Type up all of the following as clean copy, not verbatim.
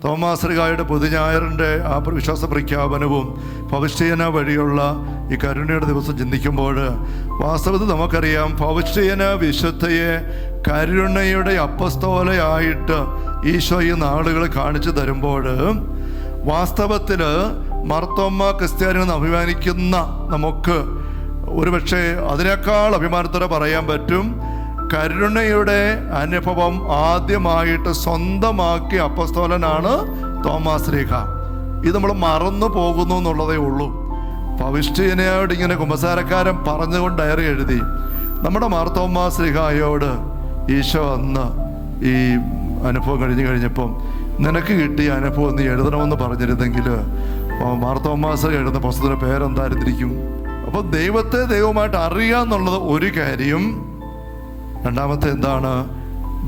തോമാശ്ലീഹായുടെ പുതുഞായറിൻ്റെ ആ വിശ്വാസ പ്രഖ്യാപനവും പൗഷ്ടിയന വഴിയുള്ള ഈ കരുണയുടെ ദിവസം ചിന്തിക്കുമ്പോൾ വാസ്തവത്തിൽ നമുക്കറിയാം, പൗഷ്ടിയന വിശുദ്ധയെ കരുണയുടെ അപ്പസ്തോലയായിട്ട് ഈശോ ഈ നാളുകൾ കാണിച്ചു തരുമ്പോൾ വാസ്തവത്തിൽ മാർത്തോമ്മ ക്രിസ്ത്യാനികളെന്ന് അഭിമാനിക്കുന്ന നമുക്ക് ഒരുപക്ഷെ അതിനേക്കാൾ അഭിമാനത്തോടെ പറയാൻ പറ്റും, കരുണയുടെ അനുഭവം ആദ്യമായിട്ട് സ്വന്തമാക്കിയ അപ്പസ്തോലനാണ് തോമാശ്ലീഹ. ഇത് നമ്മൾ മറന്നു പോകുന്നു എന്നുള്ളതേ ഉള്ളൂ. പൗഷ്ടിയനയോട് ഇങ്ങനെ കുമ്പസാരക്കാരൻ പറഞ്ഞുകൊണ്ട് ഡയറി എഴുതി, നമ്മുടെ മാർത്തോമാശ്ലീഹായോട് ഈശോ അന്ന് ഈ അനുഭവം കഴിഞ്ഞപ്പം നിനക്ക് കിട്ടിയ അനുഭവം നീ എഴുതണമെന്ന് പറഞ്ഞിരുന്നെങ്കിൽ മാർത്തോമാശ്ലീഹ എഴുതുന്ന പുസ്തകത്തിൻ്റെ പേരെന്തായിരുന്നിരിക്കും? അപ്പോൾ ദൈവത്തെ ദൈവമായിട്ട് അറിയാന്നുള്ളത് ഒരു കാര്യം. രണ്ടാമത്തെ എന്താണ്?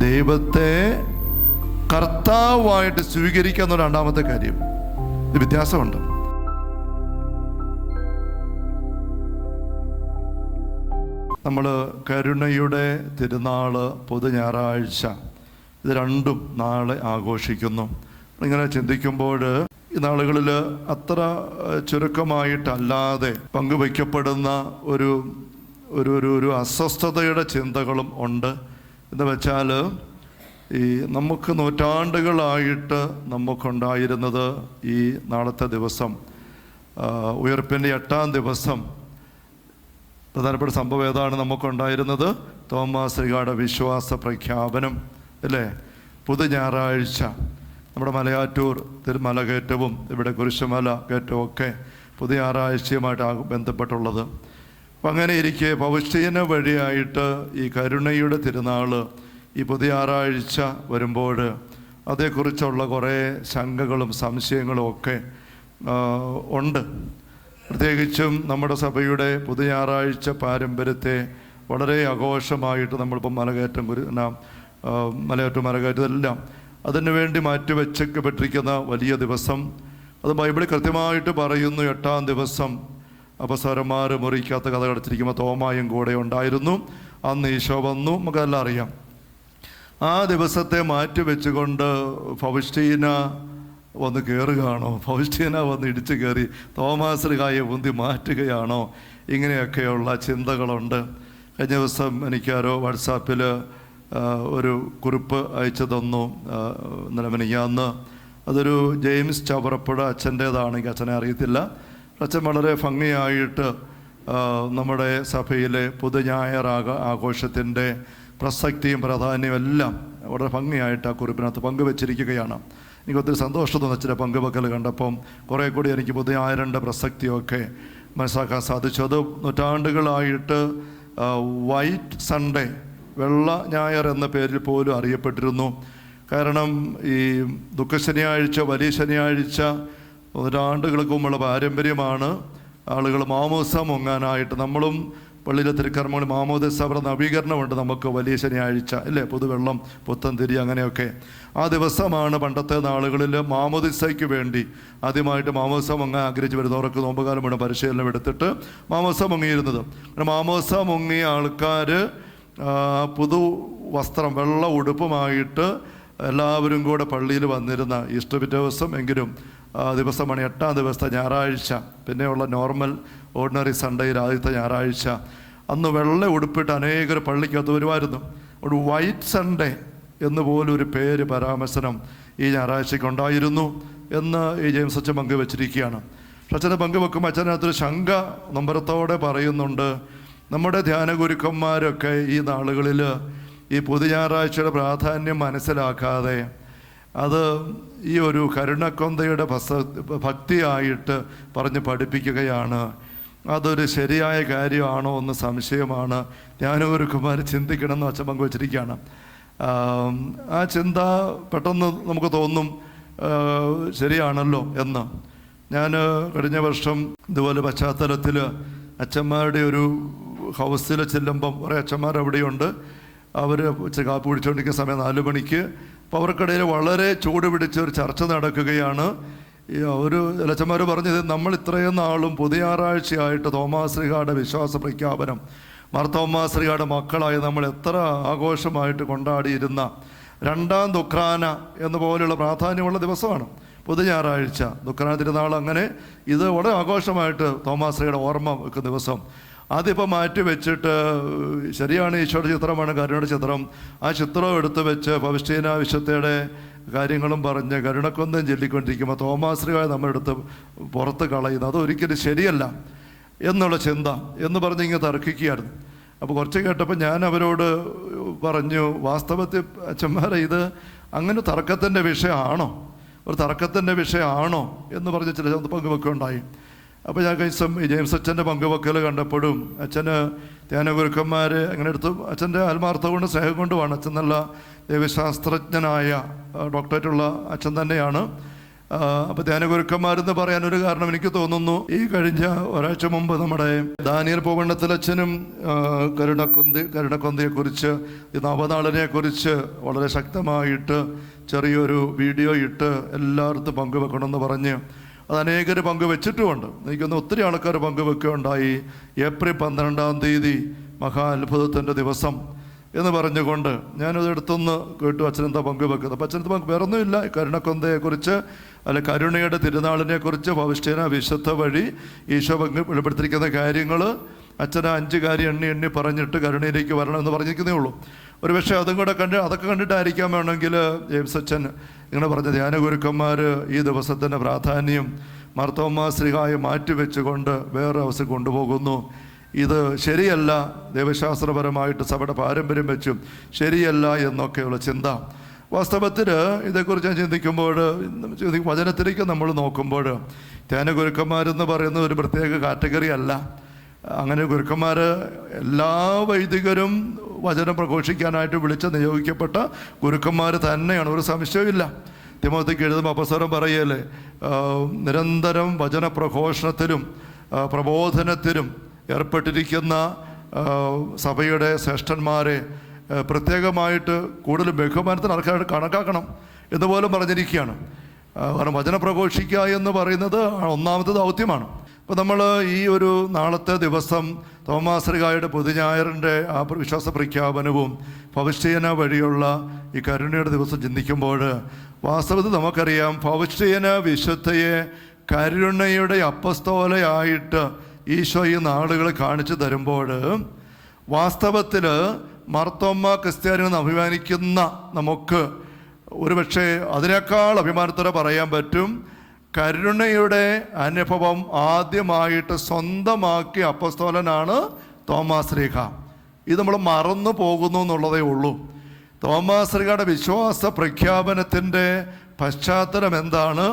ദൈവത്തെ കർത്താവായിട്ട് സ്വീകരിക്കുക എന്ന രണ്ടാമത്തെ കാര്യം. ഇത് വ്യത്യാസമുണ്ട്. നമ്മൾ കരുണയുടെ തിരുനാള്, പൊതു ഞായറാഴ്ച, ഇത് രണ്ടും നാളെ ആഘോഷിക്കുന്നു. ഇങ്ങനെ ചിന്തിക്കുമ്പോൾ ഈ നാളുകളിൽ അത്ര ചുരുക്കമായിട്ടല്ലാതെ പങ്കുവയ്ക്കപ്പെടുന്ന ഒരു ഒരു ഒരു ഒരു അസ്വസ്ഥതയുടെ ചിന്തകളും ഉണ്ട്. എന്ന് വെച്ചാൽ ഈ നമുക്ക് നൂറ്റാണ്ടുകളായിട്ട് നമുക്കുണ്ടായിരുന്നത് ഈ നാളത്തെ ദിവസം, ഉയർപ്പിൻ്റെ 8-ാം ദിവസം പ്രധാനപ്പെട്ട സംഭവം ഏതാണ് നമുക്കുണ്ടായിരുന്നത്? തോമാശ്ലീഹായുടെ വിശ്വാസ പ്രഖ്യാപനം അല്ലേ? പുതു ഞായറാഴ്ച നമ്മുടെ മലയാറ്റൂർ തിരുമലകയറ്റവും ഇവിടെ കുരിശുമല കയറ്റവും ഒക്കെ പുതു ഞായറാഴ്ചയുമായിട്ട് ബന്ധപ്പെട്ടുള്ളത്. അപ്പം അങ്ങനെ ഇരിക്കെ പൗഷ്ടിയന വഴിയായിട്ട് ഈ കരുണയുടെ തിരുനാൾ ഈ പുതിയ ഞായറാഴ്ച വരുമ്പോൾ അതേക്കുറിച്ചുള്ള കുറേ ശങ്കകളും സംശയങ്ങളും ഒക്കെ ഉണ്ട്. പ്രത്യേകിച്ചും നമ്മുടെ സഭയുടെ പുതിയ ഞായറാഴ്ച പാരമ്പര്യത്തെ വളരെ ആഘോഷമായിട്ട് നമ്മളിപ്പം മലകയറ്റം ഇതെല്ലാം അതിനു വേണ്ടി മാറ്റിവെച്ചപ്പെട്ടിരിക്കുന്ന വലിയ ദിവസം, അത് ബൈബിളിൽ കൃത്യമായിട്ട് പറയുന്നു. 8-ാം ദിവസം അപ്പസ്തലന്മാർ മുറിക്കാത്ത കഥ കടച്ചിരിക്കുമ്പോൾ തോമായും കൂടെ ഉണ്ടായിരുന്നു. അന്ന് ഈശോ വന്നു, നമുക്കെല്ലാം അറിയാം. ആ ദിവസത്തെ മാറ്റിവെച്ചുകൊണ്ട് പൗഷ്ടിയന വന്ന് കയറുകയാണോ? പൗഷ്ടിയന വന്ന് ഇടിച്ചു കയറി തോമാശ്ലീഹായെ ഉന്തി മാറ്റുകയാണോ? ഇങ്ങനെയൊക്കെയുള്ള ചിന്തകളുണ്ട്. കഴിഞ്ഞ ദിവസം എനിക്കാരോ വാട്സാപ്പിൽ ഒരു കുറിപ്പ് അയച്ചു തന്നു. ഇന്നലെ മിനിഞ്ഞാന്ന് അതൊരു ജെയിംസ് ചവറപ്പുഴ അച്ഛൻ്റേതാണെങ്കിൽ അച്ഛനെ അറിയത്തില്ല. അച്ഛൻ വളരെ ഭംഗിയായിട്ട് നമ്മുടെ സഭയിലെ പുതു ഞായർ ആഘോഷത്തിൻ്റെ പ്രസക്തിയും പ്രാധാന്യവും എല്ലാം വളരെ ഭംഗിയായിട്ട് ആ കുറിപ്പിനകത്ത് പങ്കുവെച്ചിരിക്കുകയാണ്. എനിക്ക് ഒത്തിരി സന്തോഷം തോന്നി അച്ഛൻ്റെ പങ്കുവെക്കൽ കണ്ടപ്പം. കുറേ കൂടി എനിക്ക് പുതു ഞായറിൻ്റെ പ്രസക്തിയൊക്കെ മനസ്സിലാക്കാൻ സാധിച്ചു. അത് നൂറ്റാണ്ടുകളായിട്ട് വൈറ്റ് സൺഡേ, വെള്ള ഞായർ എന്ന പേരിൽ പോലും അറിയപ്പെട്ടിരുന്നു. കാരണം ഈ ദുഃഖശനിയാഴ്ച, വലിയ ശനിയാഴ്ച നൂറ്റാണ്ടുകൾക്ക് മുമ്പുള്ള പാരമ്പര്യമാണ്. ആളുകൾ മാമോദിസ മുങ്ങാനായിട്ട്, നമ്മളും പള്ളിയിലെ തിരുക്കർമ്മങ്ങൾ മാമോദിസ നവീകരണമുണ്ട് നമുക്ക് വലിയ ശനിയാഴ്ച അല്ലേ, പുതുവെള്ളം, പുത്തൻതിരി, അങ്ങനെയൊക്കെ. ആ ദിവസമാണ് പണ്ടത്തെ നാളുകളിൽ മാമോദിസയ്ക്ക് വേണ്ടി ആദ്യമായിട്ട് മാമോദിസ മുങ്ങാൻ ആഗ്രഹിച്ച് വരുന്നവർക്ക് നോമ്പുകാലം വേണം പരിശീലനം എടുത്തിട്ട് മാമോദിസ മുങ്ങിയിരുന്നത്. മാമോദിസ മുങ്ങിയ ആൾക്കാർ പുതു വസ്ത്രം, വെള്ള ഉടുപ്പുമായിട്ട് എല്ലാവരും കൂടെ പള്ളിയിൽ വന്നിരുന്ന പിറ്റേ ദിവസം എങ്കിലും ദിവസമാണ് 8-ാം ദിവസത്തെ ഞായറാഴ്ച, പിന്നെയുള്ള നോർമൽ ഓർഡിനറി സൺഡേയിൽ ആദ്യത്തെ ഞായറാഴ്ച. അന്ന് വെള്ള ഉടുപ്പിട്ട് അനേകർ പള്ളിക്കകത്ത് വരുമായിരുന്നു. ഒരു വൈറ്റ് സൺഡേ എന്ന് പോലും ഒരു പേര്, പരാമർശനം ഈ ഞായറാഴ്ചയ്ക്ക് ഉണ്ടായിരുന്നു എന്ന് ഈ ജെയിംസ് അച്ഛൻ പങ്കുവെച്ചിരിക്കുകയാണ്. പക്ഷെ അച്ഛനെ പങ്കുവെക്കുമ്പോൾ അച്ഛനകത്തൊരു ശങ്ക നമ്പരത്തോടെ പറയുന്നുണ്ട്. നമ്മുടെ ധ്യാനഗുരുക്കന്മാരൊക്കെ ഈ നാളുകളിൽ ഈ പുതു ഞായറാഴ്ചയുടെ പ്രാധാന്യം മനസ്സിലാക്കാതെ അത് ഈ ഒരു കരുണക്കൊന്തയുടെ ഭക്തിയായിട്ട് പറഞ്ഞ് പഠിപ്പിക്കുകയാണ്. അതൊരു ശരിയായ കാര്യമാണോ എന്ന് സംശയമാണ്. ധ്യാനഗുരുക്കന്മാർ ചിന്തിക്കണമെന്ന് അച്ഛൻ പങ്കുവച്ചിരിക്കുകയാണ്. ആ ചിന്ത പെട്ടെന്ന് നമുക്ക് തോന്നും ശരിയാണല്ലോ എന്ന്. ഞാൻ കഴിഞ്ഞ വർഷം ഇതുപോലെ പശ്ചാത്തലത്തിൽ അച്ഛന്മാരുടെ ഒരു ഹൗസിൽ ചെല്ലുമ്പം കുറേ അച്ഛന്മാർ അവിടെയുണ്ട്. അവർ കാപ്പി പിടിച്ചുകൊണ്ടിരിക്കുന്ന സമയം 4 മണിക്ക്. അപ്പോൾ അവർക്കിടയിൽ വളരെ ചൂട് പിടിച്ച ഒരു ചർച്ച നടക്കുകയാണ്. ഒരു അച്ഛന്മാർ പറഞ്ഞത്, നമ്മൾ ഇത്രയും നാളും പുതിയ ഞായറാഴ്ചയായിട്ട് തോമാശ്ലീഹായുടെ വിശ്വാസ പ്രഖ്യാപനം, മാർത്തോമാശ്ലീഹായുടെ മക്കളായി നമ്മൾ എത്ര ആഘോഷമായിട്ട് കൊണ്ടാടിയിരുന്ന രണ്ടാം ദുഃഖാന എന്ന പോലെയുള്ള പ്രാധാന്യമുള്ള ദിവസമാണ് പൊതു ഞായറാഴ്ച, ദുഃഖാന തിരുനാൾ. അങ്ങനെ ഇത് വളരെ ആഘോഷമായിട്ട് തോമാശ്രീയുടെ ഓർമ്മ വെക്കുന്ന ദിവസം. അതിപ്പോൾ മാറ്റി വെച്ചിട്ട്, ശരിയാണ് ഈശോയുടെ ചിത്രമാണ് കരുണയുടെ ചിത്രം, ആ ചിത്രം എടുത്ത് വെച്ച് പൗസ്റ്റീന വിശുദ്ധയുടെ കാര്യങ്ങളും പറഞ്ഞ് കരുണക്കൊന്തം ചൊല്ലിക്കൊണ്ടിരിക്കുമ്പോൾ തോമാശ്രീയെ നമ്മളെടുത്ത് പുറത്ത് കളയുന്നു. അതൊരിക്കലും ശരിയല്ല എന്നുള്ള ചിന്ത എന്ന് പറഞ്ഞ് ഇങ്ങനെ തർക്കിക്കുകയായിരുന്നു. അപ്പോൾ കുറച്ച് കേട്ടപ്പോൾ ഞാൻ അവരോട് പറഞ്ഞു, വാസ്തവത്തിൽ അച്ഛന്മാരെ ഇത് അങ്ങനെ തർക്കത്തിൻ്റെ വിഷയമാണോ, ഒരു തർക്കത്തിൻ്റെ വിഷയമാണോ എന്ന് പറഞ്ഞ് ചില പങ്കുവെക്കുകയുണ്ടായി. അപ്പോൾ ഞാൻ കഴിഞ്ഞ ജെയിംസ് അച്ഛൻ്റെ പങ്കുവെക്കൽ കണ്ടപ്പോഴും അച്ഛന് ധ്യാനഗുരുക്കന്മാർ അങ്ങനെ എടുത്തു, അച്ഛൻ്റെ ആത്മാർത്ഥ കൊണ്ട് സ്നേഹം കൊണ്ടുമാണ്. അച്ഛൻ നല്ല ദൈവശാസ്ത്രജ്ഞനായ ഡോക്ടറേറ്റുള്ള അച്ഛൻ തന്നെയാണ്. അപ്പോൾ ധ്യാനഗുരുക്കന്മാരെന്ന് പറയാനൊരു കാരണം എനിക്ക് തോന്നുന്നു, ഈ കഴിഞ്ഞ ഒരാഴ്ച മുമ്പ് നമ്മുടെ ദാനിയേൽ പൂവണ്ണത്തിലച്ഛനും കരുണക്കൊന്തയെക്കുറിച്ച്, ഈ നവനാളിനെക്കുറിച്ച് വളരെ ശക്തമായിട്ട് ചെറിയൊരു വീഡിയോ ഇട്ട് എല്ലായിടത്തും പങ്കുവെക്കണമെന്ന് പറഞ്ഞ് അത് അനേകർ പങ്കുവെച്ചിട്ടുമുണ്ട്. എനിക്കൊന്ന് ഒത്തിരി ആൾക്കാർ പങ്കുവെക്കുകയുണ്ടായി. ഏപ്രിൽ 12-ാം തീയതി മഹാ അത്ഭുതത്തിൻ്റെ ദിവസം എന്ന് പറഞ്ഞുകൊണ്ട് ഞാനത് എടുത്തൊന്ന് കേട്ടു അച്ഛനെന്താ പങ്കുവെക്കുന്നത്. അപ്പം അച്ഛനത് വേറൊന്നുമില്ല, കരുണക്കൊന്തയെക്കുറിച്ച് അല്ല കരുണയുടെ തിരുനാളിനെക്കുറിച്ച് പൗസ്റ്റീന വിശുദ്ധ വഴി ഈശോ വെളിപ്പെടുത്തിയിരിക്കുന്ന കാര്യങ്ങൾ അച്ഛനെ 5 കാര്യം എണ്ണി പറഞ്ഞിട്ട് കരുണയിലേക്ക് വരണമെന്ന് പറഞ്ഞിരിക്കുന്നേ ഉള്ളൂ. ഒരു പക്ഷേ അതും കൂടെ അതൊക്കെ കണ്ടിട്ടായിരിക്കാം വേണമെങ്കിൽ ജെയിംസ് അച്ഛൻ ഇങ്ങനെ പറഞ്ഞ ധ്യാനഗുരുക്കന്മാർ ഈ ദിവസത്തിൻ്റെ പ്രാധാന്യം മാർത്തോമാ ശ്ലീഹായെ മാറ്റിവെച്ചുകൊണ്ട് വേറെ അവസ്ഥ കൊണ്ടുപോകുന്നു. ഇത് ശരിയല്ല, ദൈവശാസ്ത്രപരമായിട്ട് സഭയുടെ പാരമ്പര്യം വെച്ചും ശരിയല്ല എന്നൊക്കെയുള്ള ചിന്ത. വാസ്തവത്തിൽ ഇതേക്കുറിച്ച് ഞാൻ ചിന്തിക്കുമ്പോൾ, വചനത്തിലേക്ക് നമ്മൾ നോക്കുമ്പോൾ ധ്യാനഗുരുക്കന്മാരെന്ന് പറയുന്ന ഒരു പ്രത്യേക കാറ്റഗറി അല്ല. അങ്ങനെ ഗുരുക്കന്മാർ എല്ലാ വൈദികരും വചനം പ്രഘോഷിക്കാനായിട്ട് നിയോഗിക്കപ്പെട്ട ഗുരുക്കന്മാർ തന്നെയാണ്, ഒരു സംശയമില്ല. തിമോത്തിക്ക് എഴുതുമ്പോൾ അപ്പസ്വരം പറയല്ലേ, നിരന്തരം വചന പ്രഘോഷണത്തിലും പ്രബോധനത്തിലും ഏർപ്പെട്ടിരിക്കുന്ന സഭയുടെ ശ്രേഷ്ഠന്മാരെ പ്രത്യേകമായിട്ട് കൂടുതൽ ബഹുമാനത്തിന് ആൾക്കാർ കണക്കാക്കണം എന്നുപോലും പറഞ്ഞിരിക്കുകയാണ്. കാരണം വചന പ്രഘോഷിക്കുക എന്ന് പറയുന്നത് ഒന്നാമത്തെ ദൗത്യമാണ്. അപ്പോൾ നമ്മൾ ഈ ഒരു നാളത്തെ ദിവസം തോമാശ്ലീഹായുടെ പൊതുഞായറിൻ്റെ ആ വിശ്വാസ പ്രഖ്യാപനവും പൗസ്റ്റീന വഴിയുള്ള ഈ കരുണയുടെ ദിവസം ചിന്തിക്കുമ്പോൾ വാസ്തവത്തിൽ നമുക്കറിയാം, പൗസ്റ്റീന വിശുദ്ധയെ കരുണയുടെ അപ്പസ്തോലയായിട്ട് ഈശോ ഈ നാളുകൾ കാണിച്ചു തരുമ്പോൾ വാസ്തവത്തിൽ മാർത്തോമ്മ ക്രിസ്ത്യാനികളെന്ന് അഭിമാനിക്കുന്ന നമുക്ക് ഒരുപക്ഷെ അതിനേക്കാൾ അഭിമാനത്തോടെ പറയാൻ പറ്റും, കരുണയുടെ അനുഭവം ആദ്യമായിട്ട് സ്വന്തമാക്കിയ അപ്പസ്തോലനാണ് തോമാശ്ലീഹ. ഇത് നമ്മൾ മറന്നു പോകുന്നു എന്നുള്ളതേ ഉള്ളൂ. തോമാശ്ലീഹയുടെ വിശ്വാസ പ്രഖ്യാപനത്തിൻ്റെ പശ്ചാത്തലം എന്താണ്?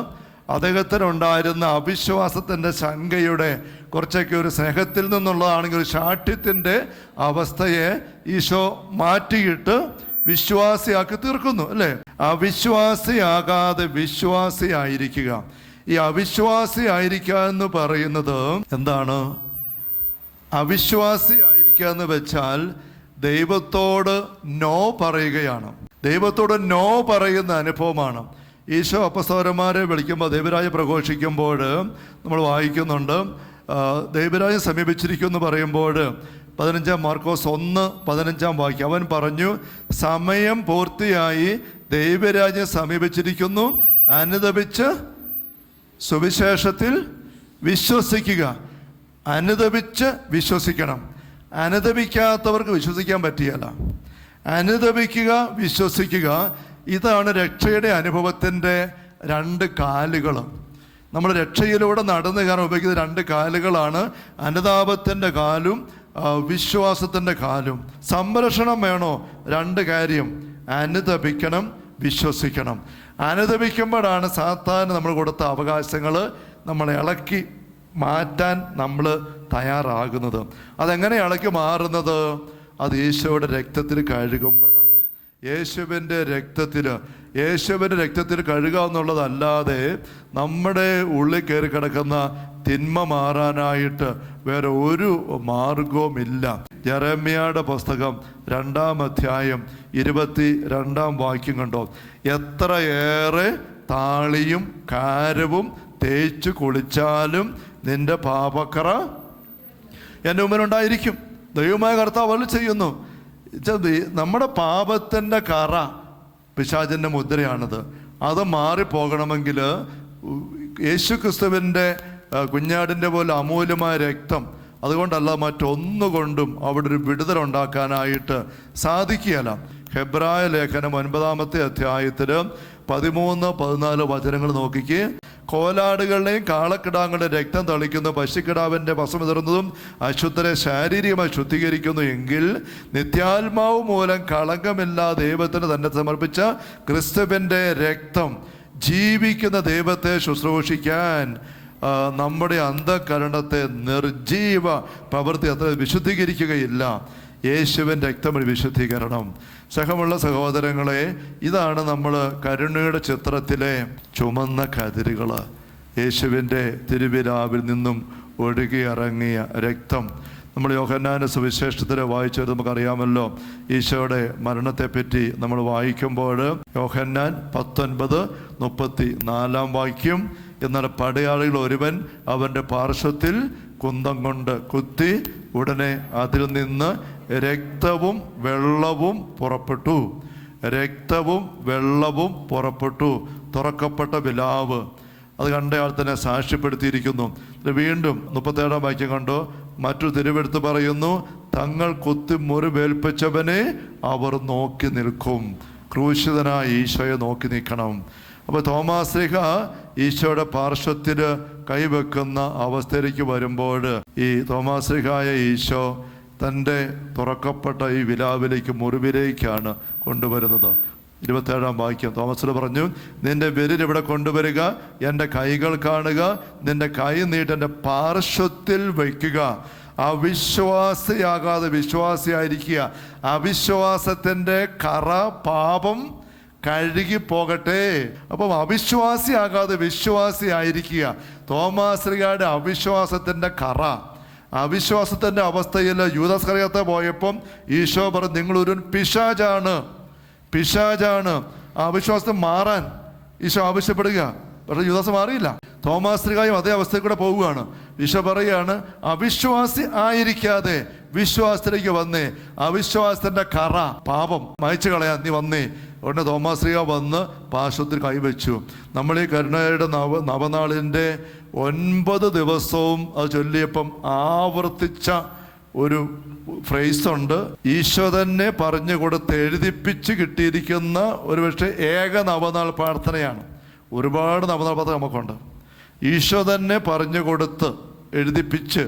അദ്ദേഹത്തിനുണ്ടായിരുന്ന അവിശ്വാസത്തിൻ്റെ ശങ്കയുടെ കുറച്ചൊക്കെ ഒരു സ്നേഹത്തിൽ നിന്നുള്ളതാണെങ്കിൽ ഒരു ശാഠ്യത്തിൻ്റെ അവസ്ഥയെ ഈശോ മാറ്റിയിട്ട് വിശ്വാസിയാക്കി തീർക്കുന്നു, അല്ലേ? അവിശ്വാസിയാകാതെ വിശ്വാസിയായിരിക്കുക. ഈ അവിശ്വാസിയായിരിക്കുക എന്ന് പറയുന്നത് എന്താണ്? അവിശ്വാസിയായിരിക്കുക എന്ന് വെച്ചാൽ ദൈവത്തോട് നോ പറയുകയാണ്. ദൈവത്തോട് നോ പറയുന്ന അനുഭവമാണ്. ഈശോ അപ്പസ്തോലന്മാരെ വിളിക്കുമ്പോൾ, ദൈവരാജ്യം പ്രഘോഷിക്കുമ്പോൾ നമ്മൾ വായിക്കുന്നുണ്ട്, ദൈവരാജ്യം സമീപിച്ചിരിക്കുമെന്ന് പറയുമ്പോൾ 15 മാർക്കോസ് 1:15 വാക്യം, അവൻ പറഞ്ഞു, സമയം പൂർത്തിയായി, ദൈവരാജ്യം സമീപിച്ചിരിക്കുന്നു, അനുതപിച്ച് സുവിശേഷത്തിൽ വിശ്വസിക്കുക. അനുതപിച്ച് വിശ്വസിക്കണം. അനുതപിക്കാത്തവർക്ക് വിശ്വസിക്കാൻ പറ്റിയല്ല. അനുതപിക്കുക, വിശ്വസിക്കുക, ഇതാണ് രക്ഷയുടെ അനുഭവത്തിൻ്റെ 2 കാലുകൾ. നമ്മൾ രക്ഷയിലൂടെ നടന്നു കയറാൻ ഉപയോഗിക്കുന്ന 2 കാലുകളാണ് അനുതാപത്തിൻ്റെ കാലും വിശ്വാസത്തിൻ്റെ കാലും. സംരക്ഷണം വേണോ? 2 കാര്യം, അനുതപിക്കണം, വിശ്വസിക്കണം. അനുതപിക്കുമ്പോഴാണ് സാത്താന് നമ്മൾ കൊടുത്ത അവകാശങ്ങൾ നമ്മളെ ഇളക്കി മാറ്റാൻ നമ്മൾ തയ്യാറാകുന്നത്. അതെങ്ങനെ ഇളക്കി മാറുന്നത്? അത് ഈശോയുടെ രക്തത്തിൽ കഴുകുമ്പോഴാണ്. യേശുവിൻ്റെ രക്തത്തിൽ കഴുകുക എന്നുള്ളതല്ലാതെ നമ്മുടെ ഉള്ളിൽ കയറി കിടക്കുന്ന തിന്മ മാറാനായിട്ട് വേറെ ഒരു മാർഗവുമില്ല. യെരമ്യായുടെ പുസ്തകം 2-ാം അധ്യായം 22-ാം വാക്യം കണ്ടോ? എത്രയേറെ താളിയും കാരവും തേച്ചു കുളിച്ചാലും നിന്റെ പാപക്കറ എൻ്റെ മുമ്പിലുണ്ടായിരിക്കും. ദൈവമായ കർത്താവ് ചെയ്യുന്നു. നമ്മുടെ പാപത്തിൻ്റെ കറ പിശാചിൻ്റെ മുദ്രയാണത്. അത് മാറിപ്പോകണമെങ്കിൽ യേശു ക്രിസ്തുവിൻ്റെ കുഞ്ഞാടിൻ്റെ പോലെ അമൂല്യമായ രക്തം, അതുകൊണ്ടല്ല മറ്റൊന്നുകൊണ്ടും അവിടെ ഒരു വിടുതലുണ്ടാക്കാനായിട്ട് സാധിക്കുകയില്ല. ഹെബ്രായ ലേഖനം 9-ാമത്തെ അധ്യായത്തിൽ 13-14 വചനങ്ങൾ നോക്കിക്കേ. കോലാടുകളുടെയും കാളക്കിടാങ്ങളുടെയും രക്തം തളിക്കുന്ന പശുക്കിടാവിൻ്റെ ഭസ്മമിടുന്നതും അശുദ്ധരെ ശാരീരികമായി ശുദ്ധീകരിക്കുന്നു എങ്കിൽ നിത്യാത്മാവ് മൂലം കളങ്കമില്ലാ ദൈവത്തിന് തന്നെ സമർപ്പിച്ച ക്രിസ്തുവിൻ്റെ രക്തം ജീവിക്കുന്ന ദൈവത്തെ ശുശ്രൂഷിക്കാൻ നമ്മുടെ അന്ധകരണത്തെ നിർജീവ പ്രവൃത്തി അത്ര വിശുദ്ധീകരിക്കുകയില്ല. യേശുവിൻ്റെ രക്തം വിശുദ്ധീകരണം. സഹമുള്ള സഹോദരങ്ങളെ, ഇതാണ് നമ്മൾ കരുണയുടെ ചിത്രത്തിലെ ചുമന്ന കതിരുകൾ. യേശുവിൻ്റെ തിരുവിലാവിൽ നിന്നും ഒഴുകിയിറങ്ങിയ രക്തം. നമ്മൾ യോഹന്നാൻ്റെ സുവിശേഷത്തിൽ വായിച്ചത് നമുക്കറിയാമല്ലോ. ഈശോയുടെ മരണത്തെപ്പറ്റി നമ്മൾ വായിക്കുമ്പോൾ യോഹന്നാൻ 19:34 വാക്യം, എന്നാൽ പടയാളികൾ ഒരുവൻ അവൻ്റെ പാർശ്വത്തിൽ കുന്തം കൊണ്ട് കുത്തി, ഉടനെ അതിൽ നിന്ന് രക്തവും വെള്ളവും പുറപ്പെട്ടു. രക്തവും വെള്ളവും പുറപ്പെട്ടു. തുറക്കപ്പെട്ട വിലാവ്. അത് കണ്ടയാൾ തന്നെ സാക്ഷ്യപ്പെടുത്തിയിരിക്കുന്നു. വീണ്ടും 37 വാക്യം കണ്ടോ, മറ്റൊരു തിരുവെടുത്ത് പറയുന്നു, തങ്ങൾ കുത്തി മുറിവേൽപ്പിച്ചവനെ അവർ നോക്കി നിൽക്കും. ക്രൂശിതനായ ഈശോയെ നോക്കി നിൽക്കണം. അപ്പോൾ തോമാശ്ലീഹ ഈശോയുടെ പാർശ്വത്തിൽ കൈവെക്കുന്ന അവസ്ഥയിലേക്ക് വരുമ്പോൾ ഈ തോമാശ്ലീഹായ ഈശോ തൻ്റെ തുറക്കപ്പെട്ട ഈ വിലാവിലേക്ക്, മുറിവിലേക്കാണ് കൊണ്ടുവരുന്നത്. 27 വാക്യം തോമസിൽ പറഞ്ഞു, നിന്റെ വിരൽ ഇവിടെ കൊണ്ടുവരിക, എൻ്റെ കൈകൾ കാണുക, നിന്റെ കൈ നീട്ട് എൻ്റെ പാർശ്വത്തിൽ വയ്ക്കുക. അവിശ്വാസിയാകാതെ വിശ്വാസിയായിരിക്കുക. അവിശ്വാസത്തിൻ്റെ കറ, പാപം കഴുകി പോകട്ടെ. അപ്പം അവിശ്വാസിയാകാതെ വിശ്വാസിയായിരിക്കുക. തോമാശ്ലീഹയുടെ അവിശ്വാസത്തിൻ്റെ കറ, അവിശ്വാസത്തിൻ്റെ അവസ്ഥയിൽ യൂദാസ്കറിയാത്ത പോയപ്പം ഈശോ പറഞ്ഞു, നിങ്ങളൊരു പിശാചാണ്. ആ അവിശ്വാസത്തെ മാറാൻ ഈശോ ആവശ്യപ്പെടുക. പക്ഷേ യൂദാസ് മാറിയില്ല. തോമാശ്ലീഹയും അതേ അവസ്ഥയിൽ കൂടെ പോവുകയാണ്. ഈശോ പറയുകയാണ്, അവിശ്വാസി ആയിരിക്കാതെ വിശ്വാസത്തിലേക്ക് വന്നേ. അവിശ്വാസത്തിൻ്റെ കറ, പാപം മായ്ച്ചു കളയാൻ നീ വന്നേ. ഉടനെ തോമാശ്ലീഹ വന്ന് പാർശ്വത്തിൽ കൈവച്ചു. നമ്മൾ ഈ കരുണയുടെ നവനാളിൻ്റെ 9 ദിവസവും അത് ചൊല്ലിയപ്പം ആവർത്തിച്ച ഒരു ഫ്രേസ് ഉണ്ട്. ഈശോ തന്നെ പറഞ്ഞു കൊടുത്ത് എഴുതിപ്പിച്ച് കിട്ടിയിരിക്കുന്ന ഒരു പക്ഷേ ഏക നവനാൾ പ്രാർത്ഥനയാണ്. ഒരുപാട് നവനാൾ പ്രാർത്ഥന നമുക്കുണ്ട്. ഈശോ തന്നെ പറഞ്ഞു കൊടുത്ത് എഴുതിപ്പിച്ച്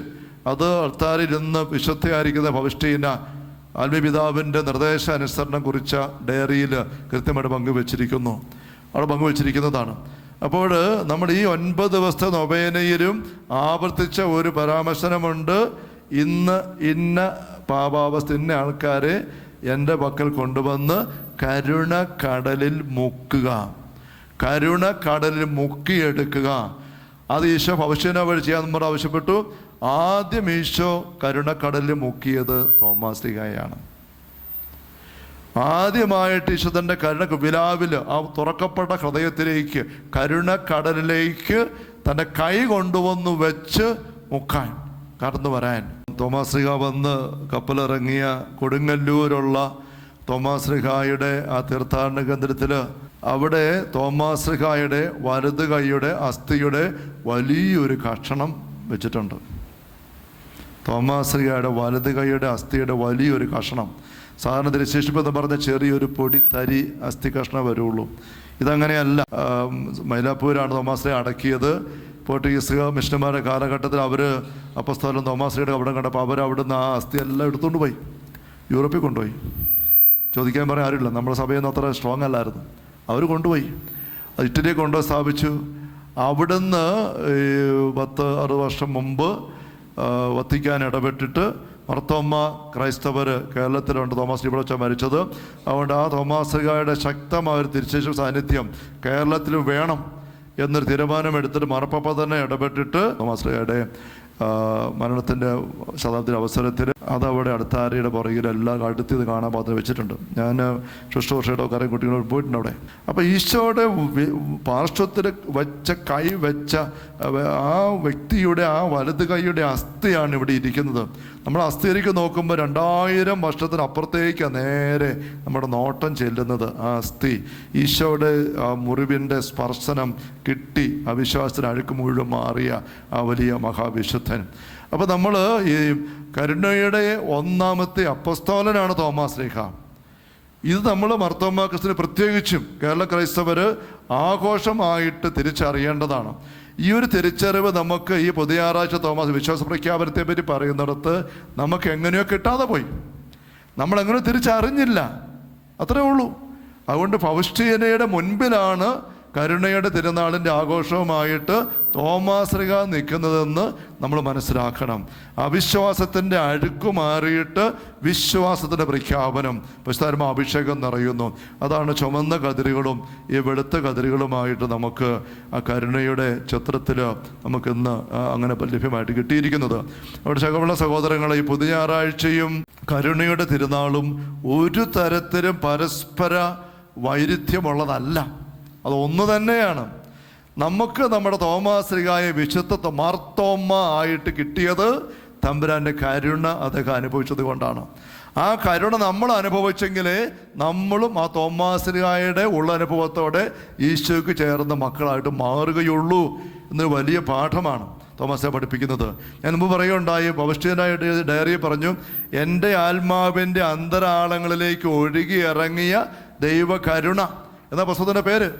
അത് അൾത്താരിൽ ഇന്ന് വിശുദ്ധയായിരിക്കുന്ന പൗഷ്ടീന ആത്മീയപിതാവിൻ്റെ നിർദ്ദേശാനുസരണം കുറിച്ച ഡയറിയിൽ കൃത്യമായിട്ട് പങ്കുവച്ചിരിക്കുന്നു. അവിടെ പങ്കുവച്ചിരിക്കുന്നതാണ്. അപ്പോൾ നമ്മൾ ഈ 9 ദിവസത്തെ നൊവേനയിലും ആവർത്തിച്ച ഒരു പരാമർശനമുണ്ട്. ഇന്ന് ഇന്ന പാപാവസ്ഥ, ഇന്ന ആൾക്കാരെ എൻ്റെ പക്കൽ കൊണ്ടുവന്ന് കരുണക്കടലിൽ മുക്കുക, കരുണക്കടലിൽ മുക്കിയെടുക്കുക. അത് ഈശോ ഭവിഷ്യന വഴി ചെയ്യാൻ നമ്മൾ ആവശ്യപ്പെട്ടു. ആദ്യം ഈശോ കരുണക്കടലിൽ മുക്കിയത് തോമാശ്ലീഹയാണ്. ആദ്യമായിട്ട് ഈശോ തൻ്റെ വിലാവിൽ, ആ തുറക്കപ്പെട്ട ഹൃദയത്തിലേക്ക്, കരുണക്കടലിലേക്ക് തൻ്റെ കൈ കൊണ്ടുവന്ന് വെച്ച് മുക്കാൻ, കടന്നു വരാൻ. തോമാശ്ലീഹ വന്ന് കപ്പലിറങ്ങിയ കൊടുങ്ങല്ലൂരുള്ള തോമാശ്ലീഹായുടെ ആ തീർത്ഥാടന കേന്ദ്രത്തിൽ അവിടെ തോമാശ്ലീഹായുടെ വലത് കൈയുടെ അസ്ഥിയുടെ വലിയൊരു കഷണം വെച്ചിട്ടുണ്ട്. തോമാശ്ലീഹയുടെ വലത് കൈയുടെ അസ്ഥിയുടെ വലിയൊരു കഷണം. സാധാരണ തിരുശേഷിപ്പെന്ന് പറഞ്ഞ ചെറിയൊരു പൊടി തരി അസ്ഥി കഷ്ണം വരുള്ളൂ. ഇതങ്ങനെയല്ല. മൈലാപ്പൂരാണ് തോമാശ്ലീഹ അടക്കിയത്. പോർട്ടുഗീസ് മിഷണന്മാരുടെ കാലഘട്ടത്തിൽ അവർ അപ്പസ്തോലൻ തോമാശ്ലീഹയുടെ അവിടെ കണ്ടപ്പോൾ അവരവിടുന്ന് ആ അസ്ഥി എല്ലാം എടുത്തുകൊണ്ട് പോയി യൂറോപ്പിൽ കൊണ്ടുപോയി. ചോദിക്കാൻ പറയാൻ ആരുമില്ല. നമ്മുടെ സഭയൊന്നും അത്ര സ്ട്രോങ് അല്ലായിരുന്നു. അവർ കൊണ്ടുപോയി ഇറ്റലിയെ കൊണ്ടുപോയി സ്ഥാപിച്ചു. അവിടുന്ന് 10-60 വർഷം മുമ്പ് വത്തിക്കാൻ ഇടപെട്ടിട്ട് മർത്തോമ്മ ക്രൈസ്തവർ കേരളത്തിലുണ്ട്. തോമാശ്ലീഹ ഇവിടെ വെച്ചാൽ മരിച്ചത്. അതുകൊണ്ട് ആ തോമാശ്ലീഹയുടെ ശക്തമായ ഒരു തിരുശേഷി സാന്നിധ്യം കേരളത്തിൽ വേണം എന്നൊരു തീരുമാനമെടുത്തിട്ട് മാർപ്പാപ്പ തന്നെ ഇടപെട്ടിട്ട് തോമാശ്ലീഹയുടെ മരണത്തിൻ്റെ ശതാബ്ദി അവസരത്തിൽ അതവിടെ അടുത്താരയുടെ പുറകിൽ എല്ലാം അടുത്തത് കാണാൻ പാത്രം വെച്ചിട്ടുണ്ട്. ഞാൻ ശുശ്രൂഷയുടെ കാര്യം കുട്ടികളോട് പോയിട്ടുണ്ട് അവിടെ. അപ്പോൾ ഈശോയുടെ പാർശ്വത്തിൽ വെച്ച കൈ വെച്ച ആ വ്യക്തിയുടെ ആ വലത് കൈയുടെ അസ്ഥിയാണ് ഇവിടെ ഇരിക്കുന്നത്. നമ്മൾ അസ്ഥിയിലേക്ക് നോക്കുമ്പോൾ 2000 വർഷത്തിനപ്പുറത്തേക്ക് നേരെ നമ്മുടെ നോട്ടം ചെല്ലുന്നത് ആ അസ്ഥി. ഈശോയുടെ ആ മുറിവിൻ്റെ സ്പർശനം കിട്ടി അവിശ്വാസത്തിന് അഴുക്ക് മുഴുവൻ മാറിയ ആ വലിയ മഹാവിശുദ്ധൻ. അപ്പോൾ നമ്മൾ ഈ കരുണയുടെ ഒന്നാമത്തെ അപ്പസ്തോലനാണ് തോമാസ് ശ്ലീഹ. ഇത് നമ്മൾ മാർത്തോമാ ക്രിസ്തുവിന് പ്രത്യേകിച്ചും കേരള ക്രൈസ്തവർ ആഘോഷമായിട്ട് തിരിച്ചറിയേണ്ടതാണ്. ഈ ഒരു തിരിച്ചറിവ് നമുക്ക് ഈ പുതിയ ഞായറാഴ്ച തോമാസ് വിശ്വാസ പ്രഖ്യാപനത്തെ പറ്റി പറയുന്നിടത്ത് നമുക്ക് എങ്ങനെയോ കിട്ടാതെ പോയി. നമ്മളെങ്ങനെയോ തിരിച്ചറിഞ്ഞില്ല, അത്രേ ഉള്ളൂ. അതുകൊണ്ട് പൗഷ്ടിയനയുടെ മുൻപിലാണ് കരുണയുടെ തിരുനാളിൻ്റെ ആഘോഷവുമായിട്ട് തോമാസ് ശ്ലീഹ നിൽക്കുന്നതെന്ന് നമ്മൾ മനസ്സിലാക്കണം. അവിശ്വാസത്തിൻ്റെ അഴുക്ക് മാറിയിട്ട് വിശ്വാസത്തിൻ്റെ പ്രഖ്യാപനം, പരിശുദ്ധാത്മാ അഭിഷേകം നിറയുന്നു. അതാണ് ചുമന്ന കതിരുകളും ഈ വെളുത്ത കതിരുകളുമായിട്ട് നമുക്ക് ആ കരുണയുടെ ചിത്രത്തിൽ നമുക്കിന്ന് അങ്ങനെ ലഭ്യമായിട്ട് കിട്ടിയിരിക്കുന്നത്. അവിടെ ശകമുള്ള സഹോദരങ്ങളെ, ഈ പുതിയ ഞായറാഴ്ചയും കരുണയുടെ തിരുനാളും ഒരു തരത്തിലും പരസ്പര വൈരുദ്ധ്യമുള്ളതല്ല, അതൊന്നു തന്നെയാണ്. നമുക്ക് നമ്മുടെ തോമാസ് ശ്ലീഹായെ വിശുദ്ധ മാർത്തോമ്മ ആയിട്ട് കിട്ടിയത് തമ്പുരാൻ്റെ കരുണ അദ്ദേഹം അനുഭവിച്ചത് കൊണ്ടാണ്. ആ കരുണ നമ്മൾ അനുഭവിച്ചെങ്കിലേ നമ്മളും ആ തോമാസ് ശ്ലീഹായുടെ ഉള്ള അനുഭവത്തോടെ ഈശോയ്ക്ക് ചേർന്ന മക്കളായിട്ട് മാറുകയുള്ളൂ എന്നൊരു വലിയ പാഠമാണ് തോമാസ് പഠിപ്പിക്കുന്നത്. ഞാൻ മുമ്പ് പറയുകയുണ്ടായി, പൗഷ്ടികനായിട്ട് ഡയറിയിൽ പറഞ്ഞു, എൻ്റെ ആത്മാവിൻ്റെ അന്തരാളങ്ങളിലേക്ക് ഒഴുകി ഇറങ്ങിയ ദൈവകരുണ എന്ന പുസ്തകത്തിൻ്റെ പേര്.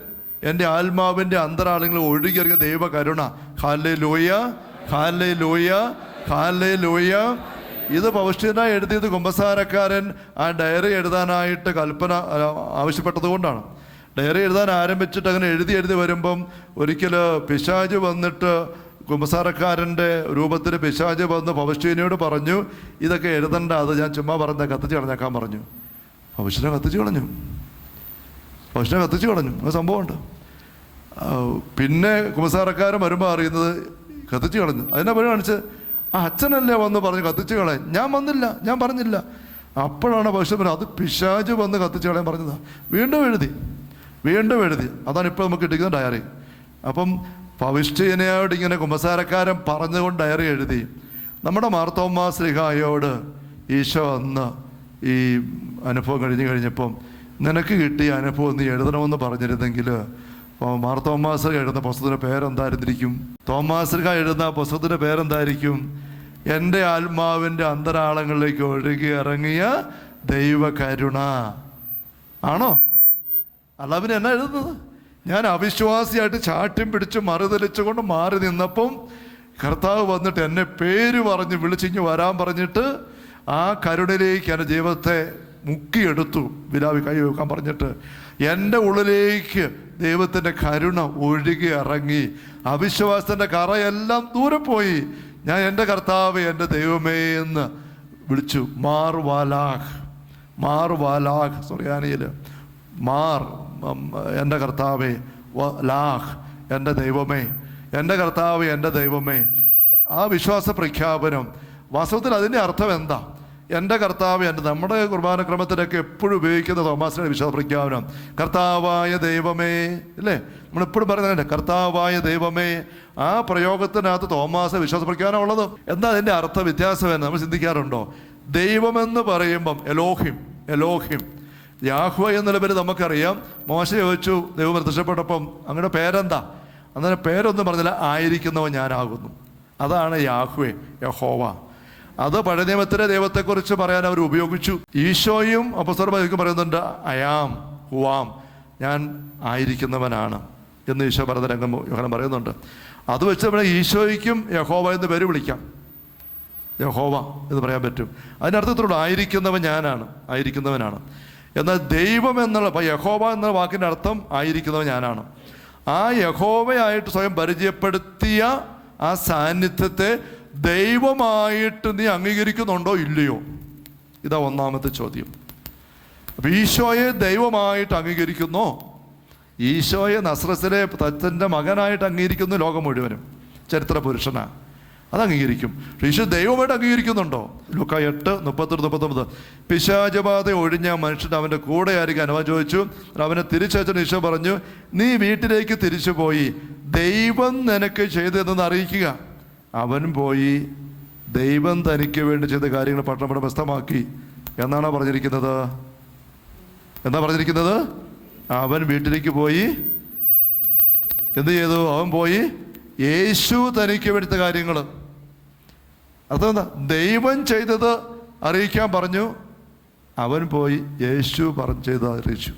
എൻ്റെ ആത്മാവിൻ്റെ അന്തരാളങ്ങളിൽ ഒഴുകിയിറങ്ങിയ ദൈവകരുണ. Hallelujah, hallelujah, hallelujah. ഇത് പൗഷ്ടികനായി എഴുതിയത് കുമ്പസാരക്കാരൻ ആ ഡയറി എഴുതാനായിട്ട് കൽപ്പന ആവശ്യപ്പെട്ടത് കൊണ്ടാണ്. ഡയറി എഴുതാൻ ആരംഭിച്ചിട്ട് അങ്ങനെ എഴുതി വരുമ്പം ഒരിക്കൽ പിശാച് വന്നിട്ട് കുമ്പസാരക്കാരൻ്റെ രൂപത്തിൽ പിശാച് വന്ന് പൗഷ്ടികനോട് പറഞ്ഞു, ഇതൊക്കെ എഴുതണ്ട, അത് ഞാൻ ചുമ്മാ പറഞ്ഞ കത്തിച്ച് കളഞ്ഞേക്കാൻ പറഞ്ഞു. പൗഷ്ടികനെ കത്തിച്ച് കളഞ്ഞു. അത് സംഭവമുണ്ട്. പിന്നെ കുമ്പസാരക്കാരൻ വരുമ്പോൾ അറിയുന്നത് കത്തിച്ച് കളഞ്ഞു. അതിനെ കാണിച്ച് ആ അച്ഛനല്ലേ വന്ന് പറഞ്ഞു കത്തിച്ച് കളയാൻ, ഞാൻ വന്നില്ല, ഞാൻ പറഞ്ഞില്ല. അപ്പോഴാണ് പൗഷ്ടികൻ പറഞ്ഞത് അത് പിശാച് വന്ന് കത്തിച്ച് കളയാൻ പറഞ്ഞതാണ്. വീണ്ടും എഴുതി. അതാണ് ഇപ്പോൾ നമുക്ക് കിട്ടിക്കുന്ന ഡയറി. അപ്പം പൗഷ്ടികനോട് ഇങ്ങനെ കുമ്പസാരക്കാരൻ പറഞ്ഞുകൊണ്ട് ഡയറി എഴുതി. നമ്മുടെ മാർത്തോമാ ശ്ലീഹായോട് ഈശോ അന്ന് ഈ അനുഭവം കഴിഞ്ഞപ്പം നിനക്ക് കിട്ടിയ അനുഭവം നീ എഴുതണമെന്ന് പറഞ്ഞിരുന്നെങ്കിൽ തോമാസ് ശ്ലീഹ എഴുതുന്ന പുസ്തകത്തിൻ്റെ പേരെന്തായിരുന്നിരിക്കും? തോമാസ് ശ്ലീഹ എഴുതുന്ന പുസ്തകത്തിൻ്റെ പേരെന്തായിരിക്കും? എൻ്റെ ആത്മാവിൻ്റെ അന്തരാളങ്ങളിലേക്ക് ഒഴുകി ഇറങ്ങിയ ദൈവകരുണ ആണോ? അല്ല, പിന്നെ എന്നാ എഴുതുന്നത്? ഞാൻ അവിശ്വാസിയായിട്ട് ചാട്ടിയും പിടിച്ച് മറുതലിച്ചുകൊണ്ട് മാറി നിന്നപ്പം കർത്താവ് വന്നിട്ട് എന്നെ പേര് പറഞ്ഞ് വിളിച്ചിങ്ങ് വരാൻ പറഞ്ഞിട്ട് ആ കരുണയിലേക്ക് എൻ്റെ ജീവിതത്തെ മുക്കിയെടുത്തു. വിലാവി കൈ വെക്കാൻ പറഞ്ഞിട്ട് എൻ്റെ ഉള്ളിലേക്ക് ദൈവത്തിൻ്റെ കരുണ ഒഴുകി ഇറങ്ങി. അവിശ്വാസത്തിൻ്റെ കറയെല്ലാം ദൂരെ പോയി. ഞാൻ എൻ്റെ കർത്താവ്, എൻ്റെ ദൈവമേ എന്ന് വിളിച്ചു. മാർ വാലാഹ് സൊറിയാനിയിൽ എൻ്റെ കർത്താവേ, ലാഹ് എൻ്റെ ദൈവമേ, എൻ്റെ കർത്താവ്, എൻ്റെ ദൈവമേ. ആ വിശ്വാസ പ്രഖ്യാപനം വാസ്തവത്തിൽ അതിൻ്റെ അർത്ഥം എന്താ? എൻ്റെ കർത്താവ്, നമ്മുടെ കുർബാനക്രമത്തിലൊക്കെ എപ്പോഴും ഉപയോഗിക്കുന്ന തോമാസിൻ്റെ വിശ്വാസ പ്രഖ്യാപനം കർത്താവായ ദൈവമേ, ഇല്ലേ? നമ്മളെപ്പോഴും പറയുന്നത് കർത്താവായ ദൈവമേ. ആ പ്രയോഗത്തിനകത്ത് തോമാസ് വിശ്വാസ പ്രഖ്യാപനം ഉള്ളത്. എന്താ അതിൻ്റെ അർത്ഥ വ്യത്യാസം എന്ന് നമ്മൾ ചിന്തിക്കാറുണ്ടോ? ദൈവമെന്ന് പറയുമ്പം എലോഹിം യാഹ്വ എന്നുള്ള പേര് നമുക്കറിയാം. മോശ ചോദിച്ചു, ദൈവം പ്രത്യക്ഷപ്പെട്ടപ്പം അങ്ങനെ പേരെന്താ? അങ്ങനെ പേരൊന്നും പറഞ്ഞില്ല, ആയിരിക്കുന്നവൻ ഞാനാകുന്നു. അതാണ് യാഹ്വേ, യഹോവ. അത് പഴയ നിയമത്തിലെ ദൈവത്തെക്കുറിച്ച് പറയാൻ അവർ ഉപയോഗിച്ചു. ഈശോയും അപ്പോസ്തലന്മാരും പറയുന്നുണ്ട്, അയാം ഹുവാം, ഞാൻ ആയിരിക്കുന്നവനാണ് എന്ന് ഈശോ പറഞ്ഞ രംഗം യോഹന്നാൻ പറയുന്നുണ്ട്. അത് വെച്ച് നമ്മൾ ഈശോയ്ക്കും യഹോവ എന്ന് പേര് വിളിക്കാം. യഹോവ എന്ന് പറയാൻ പറ്റും. അതിൻ്റെ അർത്ഥത്തിലുള്ള ആയിരിക്കുന്നവനാണ്. എന്നാൽ ദൈവം എന്നുള്ള യഹോവ എന്ന വാക്കിൻ്റെ അർത്ഥം ആയിരിക്കുന്നവൻ ഞാനാണ്. ആ യഹോവയായിട്ട് സ്വയം പരിചയപ്പെടുത്തിയ ആ സാന്നിധ്യത്തെ ദൈവമായിട്ട് നീ അംഗീകരിക്കുന്നുണ്ടോ ഇല്ലയോ? ഇതാ ഒന്നാമത്തെ ചോദ്യം. അപ്പം ഈശോയെ ദൈവമായിട്ട് അംഗീകരിക്കുന്നോ? ഈശോയെ നസ്രത്തിലെ തച്ചൻ്റെ മകനായിട്ട് അംഗീകരിക്കുന്നു ലോകം മുഴുവനും. ചരിത്ര പുരുഷനാണ്. അത് അംഗീകരിക്കും. പക്ഷേ ഈശോ ദൈവമായിട്ട് അംഗീകരിക്കുന്നുണ്ടോ? ലൂക്കാ 8:38-39 പിശാചബാധ ഒഴിഞ്ഞ മനുഷ്യൻ അവൻ്റെ കൂടെ ആയിരിക്കും അനുവാദം ചോദിച്ചു. അവനെ തിരിച്ചയച്ച ഈശോ പറഞ്ഞു, നീ വീട്ടിലേക്ക് തിരിച്ചു പോയി ദൈവം നിനക്ക് ചെയ്തതെന്ന് അറിയിക്കുക. അവൻ പോയി ദൈവം തനിക്ക് വേണ്ടി ചെയ്ത കാര്യങ്ങൾ പട്ടണം വ്യക്തമാക്കി എന്നാണോ പറഞ്ഞിരിക്കുന്നത്? എന്താ പറഞ്ഞിരിക്കുന്നത്? അവൻ വീട്ടിലേക്ക് പോയി എന്ത് ചെയ്തു? അവൻ പോയി യേശു തനിക്ക് വേണ്ടിയ കാര്യങ്ങൾ, അതെന്താ? ദൈവം ചെയ്തത് അറിയിക്കാൻ പറഞ്ഞു. അവൻ പോയി യേശു ചെയ്തത് അറിയിച്ചു.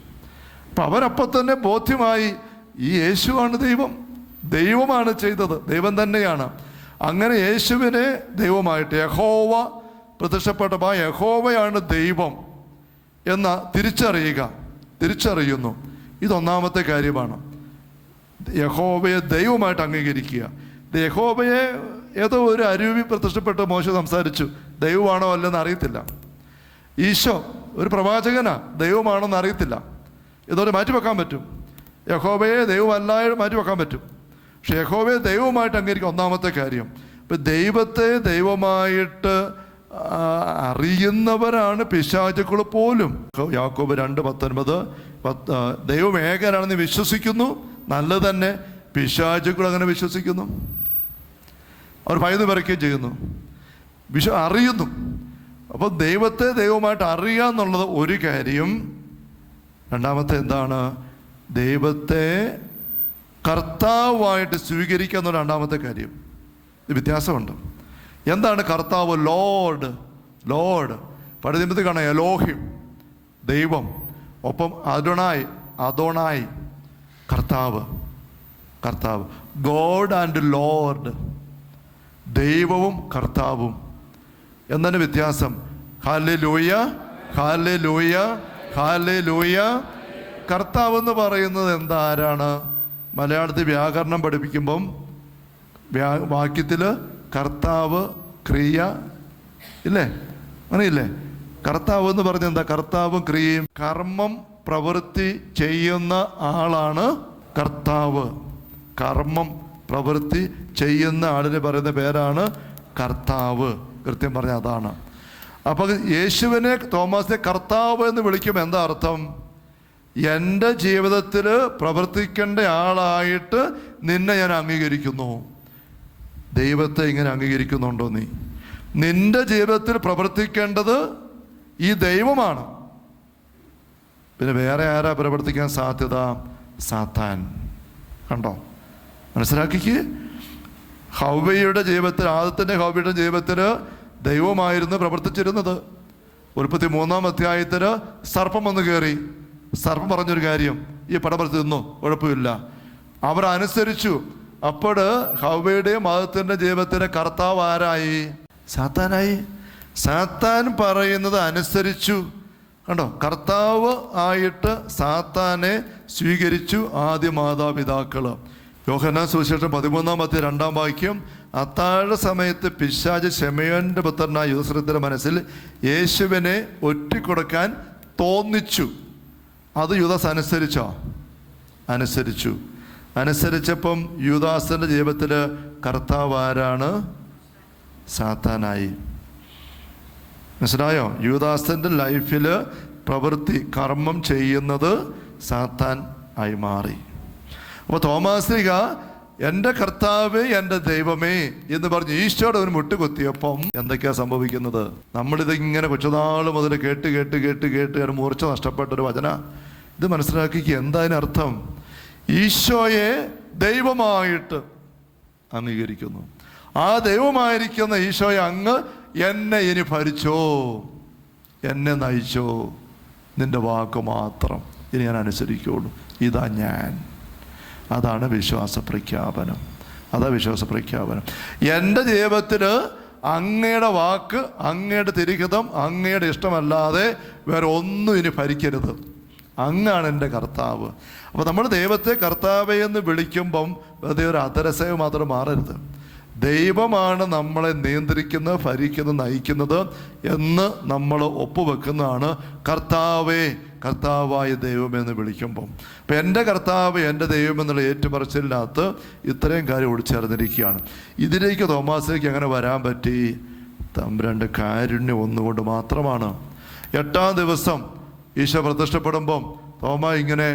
അപ്പം അവനപ്പം തന്നെ ബോധ്യമായി ഈ യേശുവാണ് ദൈവം, ദൈവമാണ് ചെയ്തത്, ദൈവം തന്നെയാണ്. അങ്ങനെ യേശുവിനെ ദൈവമായിട്ട് യഹോവ പ്രത്യക്ഷപ്പെട്ടപ്പോൾ യഹോവയാണ് ദൈവം എന്ന തിരിച്ചറിയുന്നു. ഇതൊന്നാമത്തെ കാര്യമാണ്. യഹോവയെ ദൈവമായിട്ട് അംഗീകരിക്കുക. യഹോവയെ ഏതോ ഒരു അരുവി പ്രത്യക്ഷപ്പെട്ട് മോശ സംസാരിച്ചു, ദൈവമാണോ അല്ലെന്ന് അറിയത്തില്ല. ഈശോ ഒരു പ്രവാചകനാ, ദൈവമാണോന്ന് അറിയത്തില്ല. ഇതോടെ മാറ്റിവെക്കാൻ പറ്റും. യഹോവയെ ദൈവമല്ലാതെ മാറ്റിവെക്കാൻ പറ്റും. പക്ഷെ യഹോവയെ ദൈവമായിട്ട് അംഗീകരിക്കുക ഒന്നാമത്തെ കാര്യം. ഇപ്പം ദൈവത്തെ ദൈവമായിട്ട് അറിയുന്നവരാണ് പിശാചുക്കൾ പോലും. യാക്കോബ് 2:19 ദൈവം ഏകനാണെന്ന് വിശ്വസിക്കുന്നു, നല്ലത് തന്നെ. പിശാചുക്കൾ അങ്ങനെ വിശ്വസിക്കുന്നു, അവർ ഭയന്ന് വിറയ്ക്കുകയും ചെയ്യുന്നു, അറിയുന്നു. അപ്പോൾ ദൈവത്തെ ദൈവമായിട്ട് അറിയുക എന്നുള്ളത് ഒരു കാര്യം. രണ്ടാമത്തെ എന്താണ്? ദൈവത്തെ കർത്താവായിട്ട് സ്വീകരിക്കുക എന്നുള്ള രണ്ടാമത്തെ കാര്യം. ഇത് വ്യത്യാസമുണ്ട്. എന്താണ് കർത്താവ്? ലോർഡ് പഴയ നിയമത്തിൽ കാണാം എലോഹിം ദൈവം, ഒപ്പം അദോണായി കർത്താവ്. ഗോഡ് ആൻഡ് ലോർഡ്, ദൈവവും കർത്താവും എന്താണ് വ്യത്യാസം? Hallelujah, hallelujah, hallelujah. കർത്താവ് എന്ന് പറയുന്നത് എന്താ? ആരാണ്? മലയാളത്തിൽ വ്യാകരണം പഠിപ്പിക്കുമ്പം വാക്യത്തിൽ കർത്താവ് ക്രിയ ഇല്ലേ, അങ്ങനെയില്ലേ? കർത്താവ് എന്ന് പറഞ്ഞ എന്താ? കർത്താവും ക്രിയയും കർമ്മം പ്രവൃത്തി ചെയ്യുന്ന ആളാണ് കർത്താവ്. കർമ്മം പ്രവൃത്തി ചെയ്യുന്ന ആളിനെ പറയുന്ന പേരാണ് കർത്താവ്. കൃത്യം പറഞ്ഞ അതാണ്. അപ്പോൾ യേശുവിനെ തോമസിനെ കർത്താവ് എന്ന് വിളിക്കുമ്പോൾ എന്താ അർത്ഥം? എൻ്റെ ജീവിതത്തിൽ പ്രവർത്തിക്കേണ്ട ആളായിട്ട് നിന്നെ ഞാൻ അംഗീകരിക്കുന്നു. ദൈവത്തെ ഇങ്ങനെ അംഗീകരിക്കുന്നുണ്ടോ നീ? നിന്റെ ജീവിതത്തിൽ പ്രവർത്തിക്കേണ്ടത് ഈ ദൈവമാണ്. പിന്നെ വേറെ ആരാ പ്രവർത്തിക്കാൻ സാധ്യത? സാത്താൻ. കണ്ടോ? മനസ്സിലാക്കിക്ക്. ഹവ്വയുടെ ജീവിതത്തിൽ, ആദത്തിൻ്റെ ഹവ്വയുടെ ജീവിതത്തിൽ ദൈവമായിരുന്നു പ്രവർത്തിച്ചിരുന്നത്. ഉൽപ്പത്തി 3-ാം അധ്യായത്തിൽ സർപ്പം വന്ന് കയറി. സർപ്പം പറഞ്ഞൊരു കാര്യം, ഈ പടപുറത്ത് നിന്നു, കുഴപ്പമില്ല. അവർ അനുസരിച്ചു. അപ്പോൾ ഹവ്വയുടെയും ആദത്തിൻ്റെ ജീവിതത്തിലെ കർത്താവ് ആരായി? സാത്താനായി. സാത്താൻ പറയുന്നത് അനുസരിച്ചു. കണ്ടോ? കർത്താവ് ആയിട്ട് സാത്താനെ സ്വീകരിച്ചു ആദ്യ മാതാപിതാക്കൾ. യോഹന്നാൻ സുവിശേഷം 13-ാം അധ്യായം 2-ാം വാക്യം, അത്താഴ സമയത്ത് പിശാച് ശമയോന്റെ പുത്രനായ യൂദാസിന്റെ മനസ്സിൽ യേശുവിനെ ഒറ്റിക്കൊടുക്കാൻ തോന്നിച്ചു. അത് യൂദാസ് അനുസരിച്ചപ്പം യൂദാസിന്റെ ജീവിതത്തിൽ കർത്താവ് ആരാണ്? സാത്താനായി. മനസ്സിലായോ? യൂദാസിന്റെ ലൈഫിൽ പ്രവൃത്തി കർമ്മം ചെയ്യുന്നത് സാത്താൻ ആയി മാറി. അപ്പോൾ തോമാശ്ലീഹ എൻ്റെ കർത്താവേ, എൻ്റെ ദൈവമേ എന്ന് പറഞ്ഞ് ഈശോയുടെ ഒരു മുട്ടുകുത്തിയപ്പം എന്തൊക്കെയാ സംഭവിക്കുന്നത്? നമ്മളിത് ഇങ്ങനെ കൊച്ചുനാൾ മുതൽ കേട്ട് മൂർച്ച നഷ്ടപ്പെട്ടൊരു വചന. ഇത് മനസ്സിലാക്കിക്കുക. എന്താ അതിനർത്ഥം? ഈശോയെ ദൈവമായിട്ട് അംഗീകരിക്കുന്നു. ആ ദൈവമായിരിക്കുന്ന ഈശോയെ അങ്ങ് എന്നെ ഇനി ഭരിച്ചോ, എന്നെ നയിച്ചോ, നിന്റെ വാക്ക് മാത്രം ഇനി ഞാൻ അനുസരിക്കുള്ളൂ. ഇതാ ഞാൻ. അതാണ് വിശ്വാസ പ്രഖ്യാപനം. എൻ്റെ ജീവിതത്തിൽ അങ്ങയുടെ വാക്ക്, അങ്ങയുടെ തിരുഹിതം, അങ്ങയുടെ ഇഷ്ടമല്ലാതെ വേറെ ഒന്നും ഇനി ഭരിക്കരുത്. അങ്ങാണ് എൻ്റെ കർത്താവ്. അപ്പോൾ നമ്മൾ ദൈവത്തെ കർത്താവേ എന്ന് വിളിക്കുമ്പം വെറുതെ ഒരു അധരസേവ മാത്രം മാറരുത്. ദൈവമാണ് നമ്മളെ നിയന്ത്രിക്കുന്നത്, ഭരിക്കുന്നത്, നയിക്കുന്നത് എന്ന് നമ്മൾ ഒപ്പുവെക്കുന്നതാണ് കർത്താവേ. കർത്താവായ ദൈവമെന്ന് വിളിക്കുമ്പം. അപ്പം എൻ്റെ കർത്താവ് എൻ്റെ ദൈവം എന്നുള്ള ഏറ്റുപറച്ചിലിനകത്ത് ഇത്രയും കാര്യം ഒളിച്ചേർന്നിരിക്കുകയാണ്. ഇതിലേക്ക് തോമാസിലേക്ക് എങ്ങനെ വരാൻ പറ്റി? തമ്പുരാൻ്റെ കാരുണ്യം ഒന്നുകൊണ്ട് മാത്രമാണ്. 8-ാം ദിവസം ഈശോ പ്രത്യക്ഷപ്പെടുമ്പം തോമ ഇങ്ങനെ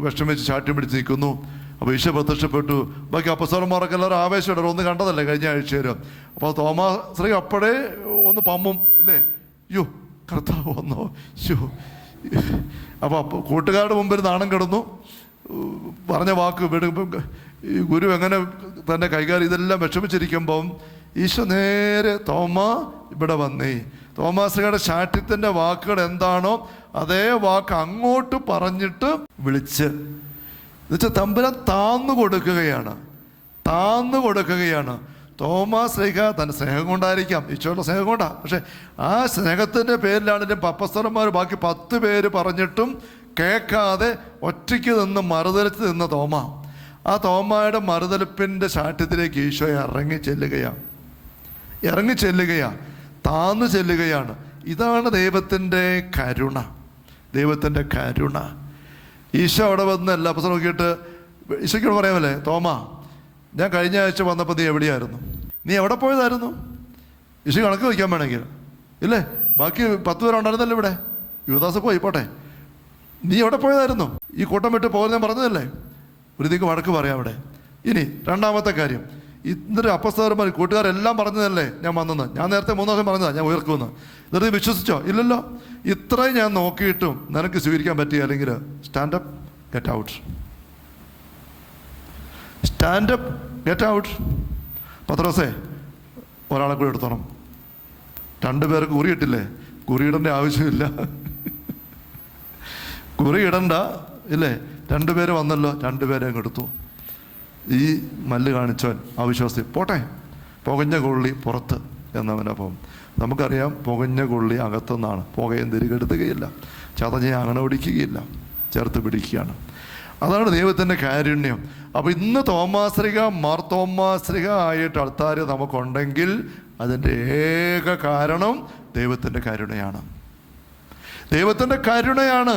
വിഷമിച്ച് ചാട്ടി പിടിച്ച് നിൽക്കുന്നു. അപ്പോൾ ഈശോ പ്രത്യക്ഷപ്പെട്ടു. ബാക്കി അപ്പസ്തലന്മാരൊക്കെ എല്ലാവരും ആവേശമുണ്ട്, ഒന്ന് കണ്ടതല്ലേ കഴിഞ്ഞ ആഴ്ചയിൽ. അപ്പോൾ തോമാശ്രീ അപ്പോഴേ ഒന്ന് പമ്മും ഇല്ലേ, യോ കർത്താവ് വന്നോ യോ. അപ്പോൾ കൂട്ടുകാരുടെ മുമ്പിൽ നാണം കിടന്നു, പറഞ്ഞ വാക്ക് ഗുരു എങ്ങനെ തന്നെ കൈകാര്യം, ഇതെല്ലാം വിഷമിച്ചിരിക്കുമ്പം ഈശോ നേരെ തോമ ഇവിടെ വന്നേ. തോമാശ്രീയുടെ ശാഠ്യത്തിൻ്റെ വാക്കുകൾ എന്താണോ അതേ വാക്ക് അങ്ങോട്ട് പറഞ്ഞിട്ട് വിളിച്ച്, എന്നുവെച്ചാൽ തമ്പുരാൻ താന്നു കൊടുക്കുകയാണ്. തോമാശ്രീക തൻ്റെ സ്നേഹം കൊണ്ടായിരിക്കാം, ഈശോയുടെ സ്നേഹം കൊണ്ടാണ്. പക്ഷെ ആ സ്നേഹത്തിൻ്റെ പേരിലാണെങ്കിലും അപ്പസ്തലന്മാർ ബാക്കി 10 പേര് പറഞ്ഞിട്ടും കേൾക്കാതെ ഒറ്റയ്ക്ക് നിന്ന് മറുതലിച്ച് നിന്ന തോമ, ആ തോമയുടെ മറുതലിപ്പിൻ്റെ ശാഠ്യത്തിലേക്ക് ഈശോ ഇറങ്ങി ചെല്ലുകയാണ്, താന്നു ചെല്ലുകയാണ്. ഇതാണ് ദൈവത്തിൻ്റെ കരുണ. ഈശോ അവിടെ വന്ന് എല്ലാ പുസ്തകം നോക്കിയിട്ട് ഈശോയ്ക്കോട് പറയാമല്ലേ, തോമ ഞാൻ കഴിഞ്ഞ ആഴ്ച വന്നപ്പോൾ നീ എവിടെയായിരുന്നു? നീ എവിടെ പോയതായിരുന്നു? ഈശോ കണക്ക് വയ്ക്കാൻ വേണമെങ്കിൽ ഇല്ലേ, ബാക്കി 10 പേരുണ്ടായിരുന്നല്ലോ ഇവിടെ, യുവദാസ് പോട്ടെ, നീ എവിടെ പോയതായിരുന്നു? ഈ കൂട്ടം വിട്ട് പോകുന്ന ഞാൻ പറഞ്ഞതല്ലേ. ഒരു ദിക്ക് വഴക്ക് പറയാം അവിടെ. ഇനി 2-ാമത്തെ കാര്യം, ഇന്നൊരു അപ്പസ്തലന്മാർ കൂട്ടുകാരെല്ലാം പറഞ്ഞതല്ലേ ഞാൻ വന്നെന്ന്. ഞാൻ നേരത്തെ 3 ദിവസം പറഞ്ഞതാ ഞാൻ ഉയർക്കുമെന്ന്. എന്നിട്ട് വിശ്വസിച്ചോ? ഇല്ലല്ലോ. ഇത്രയും ഞാൻ നോക്കിയിട്ടും നിനക്ക് സ്വീകരിക്കാൻ പറ്റിയ, അല്ലെങ്കിൽ സ്റ്റാൻഡപ്പ് ഗെറ്റ് ഔട്ട്. പത്രോസേ ഒരാളെ കൂടി എടുത്തോണം. 2 പേർക്ക് കുറിയിട്ടില്ലേ? കുറിയിടേണ്ട ആവശ്യമില്ല, കുറിയിടണ്ട ഇല്ലേ. 2 പേര് വന്നല്ലോ, 2 പേരെ അങ്ങ് എടുത്തു. ഈ മല്ല് കാണിച്ചവൻ അവിശ്വാസി പോട്ടെ, പുകഞ്ഞ കൊള്ളി പുറത്ത് എന്നവനപ്പം. നമുക്കറിയാം പുകഞ്ഞ കൊള്ളി അകത്തുനിന്നാണ്, പുകയും തിരികെടുത്തുകയില്ല, ചതഞ്ഞ് അങ്ങനെ ഓടിക്കുകയില്ല, ചേർത്ത് പിടിക്കുകയാണ്. അതാണ് ദൈവത്തിൻ്റെ കാരുണ്യം. അപ്പോൾ ഇന്ന് തോമാശ്രീക മാർത്തോമാശ്രീക ആയിട്ട് ആൾക്കാർ നമുക്കുണ്ടെങ്കിൽ അതിൻ്റെ ഏക കാരണം ദൈവത്തിൻ്റെ കരുണയാണ്.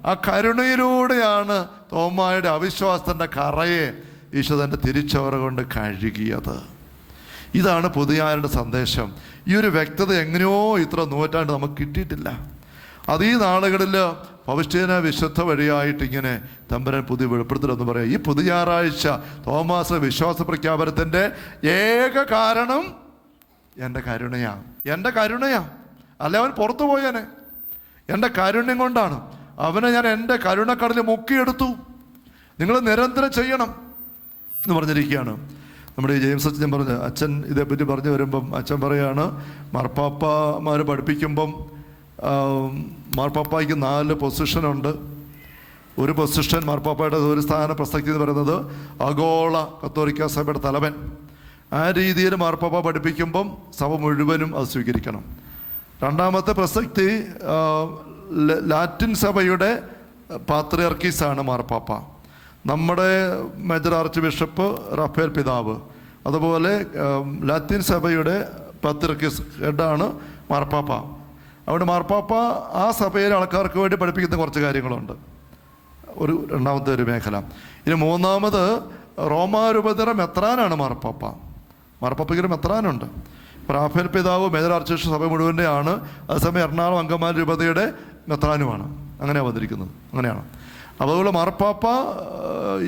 ആ കരുണയിലൂടെയാണ് തോമായുടെ അവിശ്വാസത്തിൻ്റെ കറയെ ഈശോ തൻ്റെ തിരിച്ചവറ കൊണ്ട് കഴുകിയത്. ഇതാണ് പുതിയാരുടെ സന്ദേശം. ഈ ഒരു വ്യക്തത എങ്ങനെയോ ഇത്ര നൂറ്റാണ്ട് നമുക്ക് കിട്ടിയിട്ടില്ല. അത് ഈ നാളുകളിൽ പൗസ്റ്റീന വിശുദ്ധ വഴിയായിട്ട് ഇങ്ങനെ തമ്പുരാൻ പുതിയ വെളിപ്പെടുത്തലെന്ന് പറയാം. ഈ പുതിയ ഞായറാഴ്ച തോമാസ് വിശ്വാസ പ്രഖ്യാപനത്തിൻ്റെ ഏക കാരണം എൻ്റെ കരുണയാണ്. അല്ല അവൻ പുറത്തു പോയേനെ. എൻ്റെ കാരുണ്യം കൊണ്ടാണ് അവനെ ഞാൻ എൻ്റെ കരുണക്കടലിൽ മുക്കിയെടുത്തു. നിങ്ങൾ നിരന്തരം ചെയ്യണം എന്ന് പറഞ്ഞിരിക്കുകയാണ്. നമ്മുടെ ഈ ജെയിംസ് അച്ഛൻ അച്ഛൻ ഇതേപ്പറ്റി പറഞ്ഞു വരുമ്പം അച്ഛൻ പറയാണ്, മാർപ്പാപ്പമാർ പഠിപ്പിക്കുമ്പം മാർപ്പാപ്പയ്ക്ക് 4 പൊസിഷനുണ്ട്. ഒരു പൊസിഷൻ മാർപ്പാപ്പയുടെ ഒരു സ്ഥാന പ്രസക്തി എന്ന് പറയുന്നത് ആഗോള കത്തോലിക്ക സഭയുടെ തലവൻ. ആ രീതിയിൽ മാർപ്പാപ്പ പഠിപ്പിക്കുമ്പം സഭ മുഴുവനും അത് സ്വീകരിക്കണം. 2-ാമത്തെ പ്രസക്തി ലാറ്റിൻ സഭയുടെ പാത്രിയർക്കീസാണ് മാർപ്പാപ്പ. നമ്മുടെ മേജർ ആർച്ച് ബിഷപ്പ് റാഫേൽ പിതാവ്, അതുപോലെ ലാറ്റിൻ സഭയുടെ പാത്രിയർക്കീസ് ഹെഡാണ് മാർപ്പാപ്പ. അവിടെ മാർപ്പാപ്പ ആ സഭയിലെ ആൾക്കാർക്ക് വേണ്ടി പഠിപ്പിക്കുന്ന കുറച്ച് കാര്യങ്ങളുണ്ട്. 2-ാമത്തെ ഒരു മേഖല. ഇനി 3-ാമത് റോമാരൂപതയുടെ മെത്രാനാണ് മാർപ്പാപ്പയ്ക്ക് ഒരു മെത്രാനുണ്ട്. റാഫേൽ പിതാവ് മേജർ ആർച്ച് ബിഷപ്പ് സഭ മുഴുവൻ്റെ ആണ്. അതേസമയം എറണാകുളം അങ്കമാലി രൂപതയുടെ മെത്രാനുമാണ്. അങ്ങനെ വന്നിരിക്കുന്നത് അങ്ങനെയാണ്. അപ്പോൾ അതുപോലെ മാർപ്പാപ്പ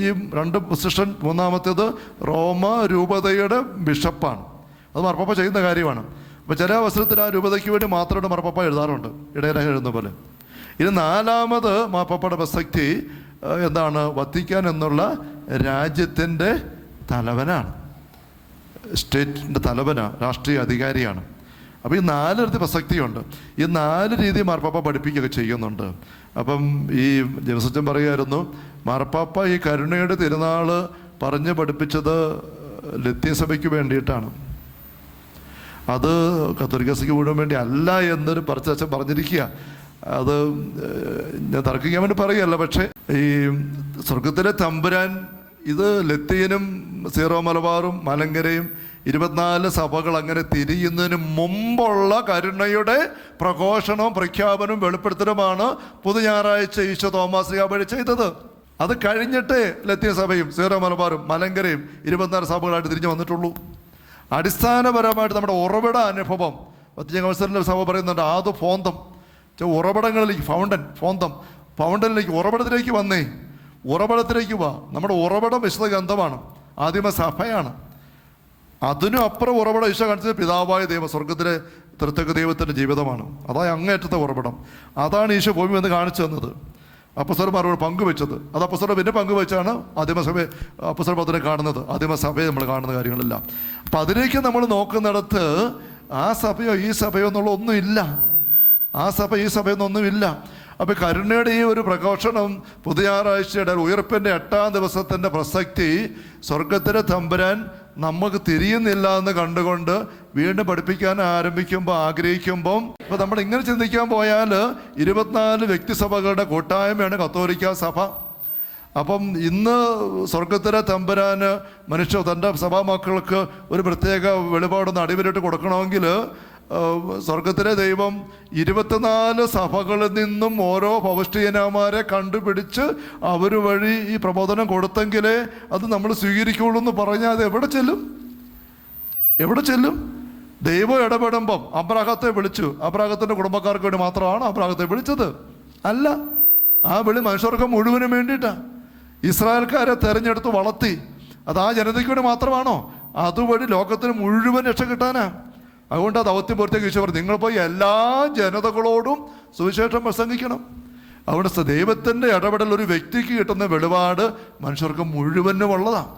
ഈ 2 പൊസിഷൻ, 3-ാമത്തേത് റോമ രൂപതയുടെ ബിഷപ്പാണ്. അത് മാർപ്പാപ്പ ചെയ്യുന്ന കാര്യമാണ്. അപ്പോൾ ചില അവസരത്തിൽ ആ രൂപതയ്ക്ക് വേണ്ടി മാത്രമായിട്ട് മാർപ്പാപ്പ എഴുതാറുണ്ട്, ഇടയിലെ എഴുതുന്ന പോലെ. ഇനി 4-ാമത് മാർപ്പാപ്പയുടെ പ്രസക്തി എന്താണ്? വത്തിക്കാൻ എന്നുള്ള രാജ്യത്തിൻ്റെ തലവനാണ്, സ്റ്റേറ്റിൻ്റെ തലവനാണ്, രാഷ്ട്രീയ അധികാരിയാണ്. അപ്പോൾ ഈ 4 പ്രസക്തിയുണ്ട്. ഈ 4 രീതി മാർപ്പാപ്പ പഠിപ്പിക്കുകയൊക്കെ ചെയ്യുന്നുണ്ട്. അപ്പം ഈ ജെയിംസച്ചൻ പറയുമായിരുന്നു, മാർപ്പാപ്പ ഈ കരുണയുടെ തിരുനാൾ പറഞ്ഞ് പഠിപ്പിച്ചത് ലത്തീൻ സഭയ്ക്ക് വേണ്ടിയിട്ടാണ്, അത് കത്തോലിക്ക സഭയ്ക്ക് മുഴുവൻ വേണ്ടി അല്ല എന്നൊരു അച്ഛൻ പറഞ്ഞിരിക്കുക. അത് ഞാൻ തർക്കിക്കാൻ വേണ്ടി പറയുകയല്ല, പക്ഷേ ഈ സ്വർഗത്തിലെ തമ്പുരാൻ ഇത് ലത്തീനും സീറോ മലബാറും മലങ്കരയും 24 സഭകൾ അങ്ങനെ തിരിയുന്നതിന് മുമ്പുള്ള കരുണയുടെ പ്രഘോഷണവും പ്രഖ്യാപനവും വെളിപ്പെടുത്തലുമാണ് പുതു ഞായറാഴ്ച ഈശോ തോമാശ്ലീഹ വഴി ചെയ്തത്. അത് കഴിഞ്ഞിട്ട് ലത്തീൻ സഭയും സീറോ മലബാറും മലങ്കരയും 24 സഭകളായിട്ട് തിരിഞ്ഞു വന്നിട്ടുള്ളൂ. അടിസ്ഥാനപരമായിട്ട് നമ്മുടെ ഉറവിട അനുഭവം വത്തിക്കാൻ സഭ പറയുന്നുണ്ട്, ആദ്യ ഫോന്തം ഉറവിടങ്ങളിലേക്ക് ഫൗണ്ടനിലേക്ക് ഉറവിടത്തിലേക്ക് വന്നേ, ഉറവിടത്തിലേക്ക് വാ. നമ്മുടെ ഉറവിടം വിശുദ്ധ ഗ്രന്ഥമാണ്, ആദിമ സഭയാണ്. അതിനും അപ്പുറം ഉറവിടം ഈശോ കാണിച്ചത് പിതാവായ ദൈവം, സ്വർഗത്തിലെ തൃത്വക ദൈവത്തിൻ്റെ ജീവിതമാണ്. അതായത് അങ്ങേറ്റത്തെ ഉറവിടം. അതാണ് ഈശോ ഭൂമി എന്ന് കാണിച്ചു തന്നത്, അപ്പസ്വലന്മാരോട് പങ്കുവെച്ചത്. അത് അപ്പസ്വലം പിന്നെ പങ്കുവെച്ചാണ് ആദിമസഭ അപ്പസ്വലപത്തിനെ കാണുന്നത്, ആദിമസഭയെ നമ്മൾ കാണുന്ന കാര്യങ്ങളെല്ലാം. അപ്പം അതിലേക്ക് നമ്മൾ നോക്കുന്നിടത്ത് ആ സഭയോ ഈ സഭയോ എന്നുള്ള ഒന്നുമില്ല, ആ സഭ ഈ സഭയൊന്നൊന്നുമില്ല. അപ്പം കരുണയുടെ ഈ ഒരു പ്രഘോഷണം പുതു ഞായറാഴ്ചയുടെ ഉയർപ്പിൻ്റെ 8-ാം ദിവസത്തിൻ്റെ പ്രസക്തി സ്വർഗത്തിലെ തമ്പുരാൻ നമുക്ക് തിരിയുന്നില്ല എന്ന് കണ്ടുകൊണ്ട് വീണ്ടും പഠിപ്പിക്കാൻ ആഗ്രഹിക്കുമ്പം ഇപ്പം നമ്മൾ ഇങ്ങനെ ചിന്തിക്കാൻ പോയാൽ 24 വ്യക്തിസഭകളുടെ കൂട്ടായ്മയാണ് കത്തോലിക്ക സഭ. അപ്പം ഇന്ന് സ്വർഗത്തിലെ തമ്പുരാന് തൻ്റെ സഭാമക്കൾക്ക് ഒരു പ്രത്യേക വെളിപാടൊന്ന് അടിവരിട്ട് കൊടുക്കണമെങ്കിൽ സ്വർഗത്തിലെ ദൈവം 24 സഭകളിൽ നിന്നും ഓരോ പൗഷ്ടികന്മാരെ കണ്ടുപിടിച്ച് അവർ വഴി ഈ പ്രബോധനം കൊടുത്തെങ്കിലേ അത് നമ്മൾ സ്വീകരിക്കുള്ളൂ എന്ന് പറഞ്ഞാൽ അത് എവിടെ ചെല്ലും? ദൈവം ഇടപെടുമ്പം അബ്രാഹത്തെ വിളിച്ചു, അബ്രാഹത്തിൻ്റെ കുടുംബക്കാർക്ക് വേണ്ടി മാത്രമാണ് അബ്രാഹത്തെ വിളിച്ചത്? അല്ല, ആ വിളി മനുഷ്യർക്ക് മുഴുവനും വേണ്ടിയിട്ടാണ്. ഇസ്രായേൽക്കാരെ തെരഞ്ഞെടുത്ത് വളർത്തി, അത് ആ ജനതയ്ക്ക് വേണ്ടി മാത്രമാണോ? അതുവഴി ലോകത്തിന് മുഴുവൻ രക്ഷ കിട്ടാനാ. അതുകൊണ്ട് ആ ദൗത്യം പൂർത്തിയാക്കി ഈശോ പറഞ്ഞു, നിങ്ങൾ പോയി എല്ലാ ജനതകളോടും സുവിശേഷം പ്രസംഗിക്കണം. അതുകൊണ്ട് ദൈവത്തിൻ്റെ ഇടപെടൽ ഒരു വ്യക്തിക്ക് കിട്ടുന്ന വെളിപാട് മനുഷ്യർക്ക് മുഴുവനും ഉള്ളതാണ്.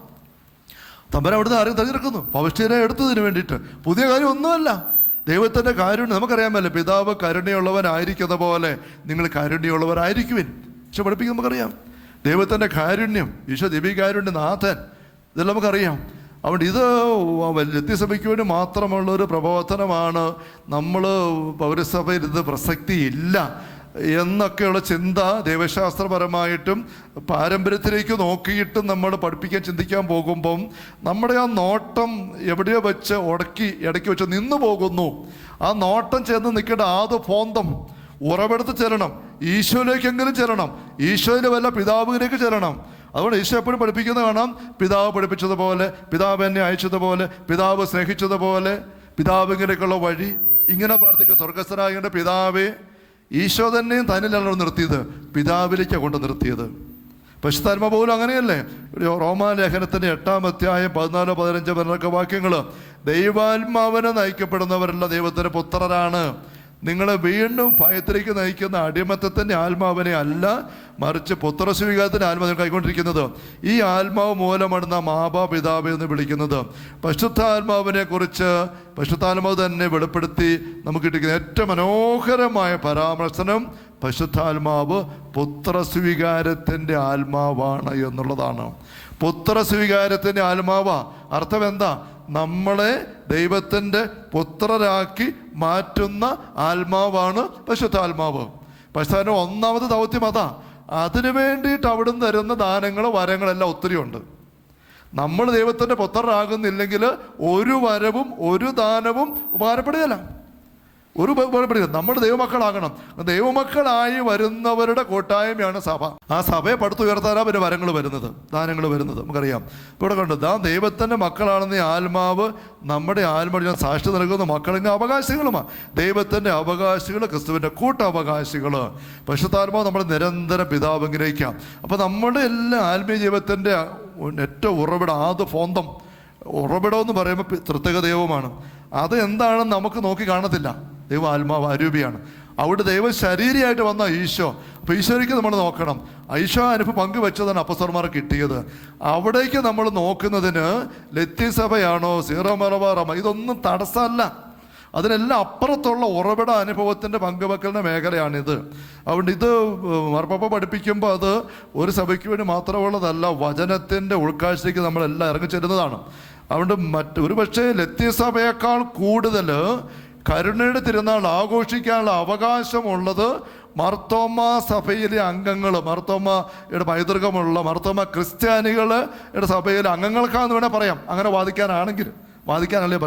തമ്പുരാൻ അവിടുന്ന് ആരും തിരഞ്ഞെടുക്കുന്നു പൗഷ്ടികരെ എടുത്തതിന് വേണ്ടിയിട്ട്. പുതിയ കാര്യം ഒന്നുമല്ല, ദൈവത്തിൻ്റെ കാരുണ്യം നമുക്കറിയാമല്ലോ. പിതാവ് കരുണയുള്ളവനായിരിക്കുന്ന പോലെ നിങ്ങൾ കരുണയുള്ളവരായിരിക്കുവിൻ ഈശോ പഠിപ്പിക്കും. നമുക്കറിയാം ദൈവത്തിൻ്റെ കാരുണ്യം, ഈശോ ദിവ്യകാരുണ്യ നാഥൻ, ഇതെല്ലാം നമുക്കറിയാം. അതുകൊണ്ട് ഇത് ലത്തീസഭയ്ക്ക് വേണ്ടി മാത്രമുള്ളൊരു പ്രബോധനമാണ്. നമ്മൾ പൗരസഭയിൽ ഇത് പ്രസക്തിയില്ല എന്നൊക്കെയുള്ള ചിന്ത ദൈവശാസ്ത്രപരമായിട്ടും പാരമ്പര്യത്തിലേക്ക് നോക്കിയിട്ടും നമ്മൾ പഠിപ്പിക്കാൻ ചിന്തിക്കാൻ പോകുമ്പം നമ്മുടെ ആ നോട്ടം എവിടെയോ വെച്ച് ഇടയ്ക്ക് വെച്ച് നിന്നു പോകുന്നു. ആ നോട്ടം ചെന്ന് നിൽക്കേണ്ട ആദ്യ ഫോന്തം ഉറവെടുത്ത് ചെല്ലണം, ഈശോയിലേക്കെങ്കിലും ചെല്ലണം, ഈശോയിലെ വല്ല പിതാവിലേക്ക് ചെല്ലണം. അതുകൊണ്ട് ഈശോ എപ്പോഴും പഠിപ്പിക്കുന്ന കാണാം, പിതാവ് പഠിപ്പിച്ചതുപോലെ, പിതാവ് എന്നെ അയച്ചതുപോലെ, പിതാവ് സ്നേഹിച്ചതുപോലെ, പിതാവിലേക്കുള്ള വഴി ഇങ്ങനെ പ്രാർത്ഥിക്കുക. സ്വർഗസ്ഥനായ പിതാവേ, ഈശോ തന്നെയും തന്നിലല്ലോ നിർത്തിയത്, പിതാവിലേക്കാണ് കൊണ്ട് നിർത്തിയത്. പരിശുദ്ധാത്മാ പോലും അങ്ങനെയല്ലേ? റോമാലേഖനത്തിൻ്റെ 8-ാം അധ്യായം 14, 15 വാക്യങ്ങൾ, ദൈവാത്മാവിനെ നയിക്കപ്പെടുന്നവരെല്ലാം ദൈവത്തിൻ്റെ പുത്രരാണ്. നിങ്ങളെ വീണ്ടും ഭയത്തിലേക്ക് നയിക്കുന്ന അടിമത്തത്തിൻ്റെ ആത്മാവിനെ അല്ല, മറിച്ച് പുത്രസ്വീകാരത്തിൻ്റെ ആത്മാവിനെ കൈക്കൊണ്ടിരിക്കുന്നത്. ഈ ആത്മാവ് മൂലമാണ് നാം ആബാ പിതാവേ എന്ന് വിളിക്കുന്നത്. പരിശുദ്ധാത്മാവിനെ കുറിച്ച് പരിശുദ്ധാത്മാവ് തന്നെ വെളിപ്പെടുത്തി നമുക്ക് കിട്ടിക്കുന്ന ഏറ്റവും മനോഹരമായ പരാമർശനം പരിശുദ്ധാത്മാവ് പുത്രസ്വീകാരത്തിൻ്റെ ആത്മാവാണ് എന്നുള്ളതാണ്. പുത്രസ്വീകാരത്തിൻ്റെ ആത്മാവാ. അർത്ഥം എന്താ? നമ്മളെ ദൈവത്തിൻ്റെ പുത്രരാക്കി മാറ്റുന്ന ആത്മാവാണ് പരിശുദ്ധാത്മാവ്. പരിശുദ്ധാത്മാവ് ഒന്നാമത് ദൗത്യം അതാ. അതിനു വേണ്ടിയിട്ട് അവിടുന്ന് തരുന്ന ദാനങ്ങൾ വരങ്ങളെല്ലാം ഒത്തിരി ഉണ്ട്. നമ്മൾ ദൈവത്തിൻ്റെ പുത്രരാകുന്നില്ലെങ്കിൽ ഒരു വരവും ഒരു ദാനവും ഉപകാരപ്പെടുകയില്ല. നമ്മൾ ദൈവമക്കളാകണം. ദൈവമക്കളായി വരുന്നവരുടെ കൂട്ടായ്മയാണ് സഭ. ആ സഭയെ പടുത്തുയർത്താനാ പിന്നെ വരങ്ങൾ വരുന്നത്, ദാനങ്ങൾ വരുന്നത്. നമുക്കറിയാം. ഇപ്പോൾ ഇവിടെ കണ്ടു, ദൈവത്തിൻ്റെ മക്കളാണെന്ന ആത്മാവ് നമ്മുടെ ആത്മാവ് ഞാൻ സാക്ഷി നൽകുന്ന മക്കളിങ്ങനെ അവകാശികളുമാണ്. ദൈവത്തിൻ്റെ അവകാശികൾ, ക്രിസ്തുവിൻ്റെ കൂട്ടവകാശികൾ. പരിശുദ്ധാത്മാവ് നമ്മൾ നിരന്തരം പിതാവ് അനുഗ്രഹിക്കാം. അപ്പോൾ നമ്മുടെ എല്ലാ ആത്മീയ ജീവിതത്തിൻ്റെ ഏറ്റവും ഉറവിടം, ആദ്യ ഫോന്തം ഉറവിടം എന്ന് പറയുമ്പോൾ തൃത്വക ദൈവമാണ്. അത് എന്താണെന്ന് നമുക്ക് നോക്കി കാണത്തില്ല. ദൈവം ആത്മാവ് അരൂപിയാണ്. അവിടെ ദൈവം ശരീരമായിട്ട് വന്ന ഈശോ. അപ്പോൾ ഈശോയ്ക്ക് നമ്മൾ നോക്കണം. ഈശോ അനുഭവം പങ്കുവെച്ചതാണ് അപ്പസ്തലന്മാർക്ക് കിട്ടിയത്. അവിടേക്ക് നമ്മൾ നോക്കുന്നതിന് ലത്തീൻ സഭയാണോ സീറോ മലബാറാണോ ഇതൊന്നും തടസ്സമല്ല. അതിനെല്ലാം അപ്പുറത്തുള്ള ഉറവിട അനുഭവത്തിൻ്റെ പങ്കുവെക്കലിൻ്റെ മേഖലയാണിത്. അതുകൊണ്ട് ഇത് മാർപ്പാപ്പ പഠിപ്പിക്കുമ്പോൾ അത് ഒരു സഭയ്ക്ക് വേണ്ടി മാത്രമുള്ളതല്ല, വചനത്തിൻ്റെ ഉൾക്കാഴ്ചയ്ക്ക് നമ്മളെല്ലാം ഇറങ്ങിച്ചെല്ലുന്നതാണ്. അതുകൊണ്ട് ഒരു പക്ഷേ ലത്തീൻ സഭയേക്കാൾ കൂടുതൽ കരുണയുടെ തിരുനാൾ ആഘോഷിക്കാനുള്ള അവകാശമുള്ളത് മാർത്തോമ സഭയിലെ അംഗങ്ങൾ, മാർത്തോമയുടെ പൈതൃകമുള്ള മാർത്തോമ ക്രിസ്ത്യാനികളുടെ സഭയിലെ അംഗങ്ങൾക്കാന്ന് വേണേൽ പറയാം, അങ്ങനെ വാദിക്കാനാണെങ്കിൽ. വാദിക്കാനല്ല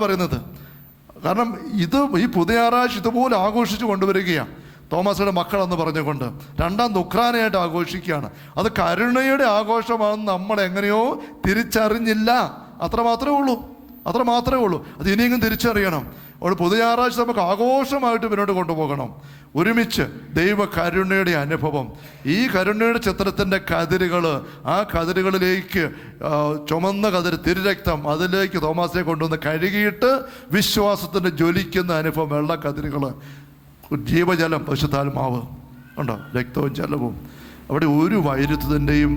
പറയുന്നത്. കാരണം ഈ പുതിയ ഞായറാഴ്ച ഇതുപോലെ ആഘോഷിച്ച് കൊണ്ടുവരികയാണ് തോമസിന്റെ മക്കളെന്ന് പറഞ്ഞുകൊണ്ട്. രണ്ടാം ദുഃഖ്രാനയായിട്ട് ആഘോഷിക്കുകയാണ്. അത് കരുണയുടെ ആഘോഷമാണെന്ന് നമ്മൾ എങ്ങനെയോ തിരിച്ചറിഞ്ഞില്ല. അത്ര മാത്രമേ ഉള്ളൂ. അത് ഇനിയെങ്കിലും തിരിച്ചറിയണം. അവിടെ പുതിയ ഞായറാഴ്ച നമുക്ക് ആഘോഷമായിട്ട് മുന്നോട്ട് കൊണ്ടുപോകണം. ഒരുമിച്ച് ദൈവ കരുണയുടെ അനുഭവം, ഈ കരുണയുടെ ചിത്രത്തിൻ്റെ കതിരുകൾ, ആ കതിരുകളിലേക്ക് ചുമന്ന കതിര് തിരുരക്തം, അതിലേക്ക് തോമാസിനെ കൊണ്ടുവന്ന് കഴുകിയിട്ട് വിശ്വാസത്തിൻ്റെ ജ്വലിക്കുന്ന അനുഭവം, വെള്ള കതിരുകൾ, ജീവജലം, പരിശുദ്ധാത്മാവ് ഉണ്ടോ, രക്തവും ജലവും. അവിടെ ഒരു വൈരുദ്ധ്യത്തിൻ്റെയും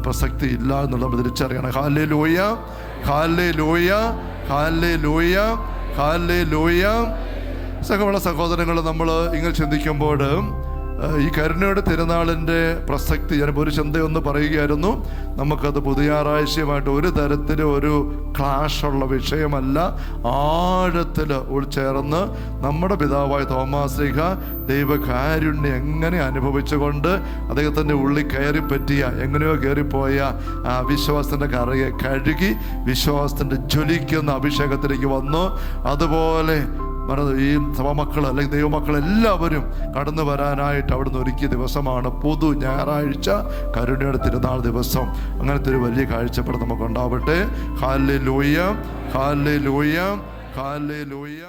പ്രസക്തി ഇല്ല എന്നുള്ളത് തിരിച്ചറിയണം. Hallelujah, hallelujah, hallelujah, hallelujah. സഹോദരങ്ങൾ, നമ്മൾ ഇങ്ങനെ ചിന്തിക്കുമ്പോൾ ഈ കരുണയുടെ തിരുനാളിൻ്റെ പ്രസക്തി ഞാനിപ്പോൾ ഒരു ചിന്തയൊന്ന് പറയുകയായിരുന്നു. നമുക്കത് പുതിയ ഞായറാഴ്ചയുമായിട്ട് ഒരു തരത്തിലും ഒരു ക്ലാഷുള്ള വിഷയമല്ല. ആഴത്തിൽ ഉൾച്ചേർന്ന് നമ്മുടെ പിതാവായ തോമാശ്ലീഹ ദൈവകാരുണ്യം എങ്ങനെ അനുഭവിച്ചുകൊണ്ട് അദ്ദേഹത്തിൻ്റെ ഉള്ളിൽ എങ്ങനെയോ കയറിപ്പോയ വിശ്വാസത്തിൻ്റെ കറയെ കഴുകി വിശ്വാസത്തിൻ്റെ ജ്വലിക്കുന്ന അഭിഷേകത്തിലേക്ക് വന്നു. അതുപോലെ ഈ സഭമക്കൾ അല്ലെങ്കിൽ ദൈവമക്കൾ എല്ലാവരും കടന്നു വരാനായിട്ട് അവിടുന്ന് ഒരുക്കിയ ദിവസമാണ് പുതു ഞായറാഴ്ച, കരുണയുടെ തിരുനാൾ ദിവസം. അങ്ങനത്തെ ഒരു വലിയ കാഴ്ചപ്പാട് നമുക്കുണ്ടാവട്ടെ. Hallelujah, hallelujah, hallelujah.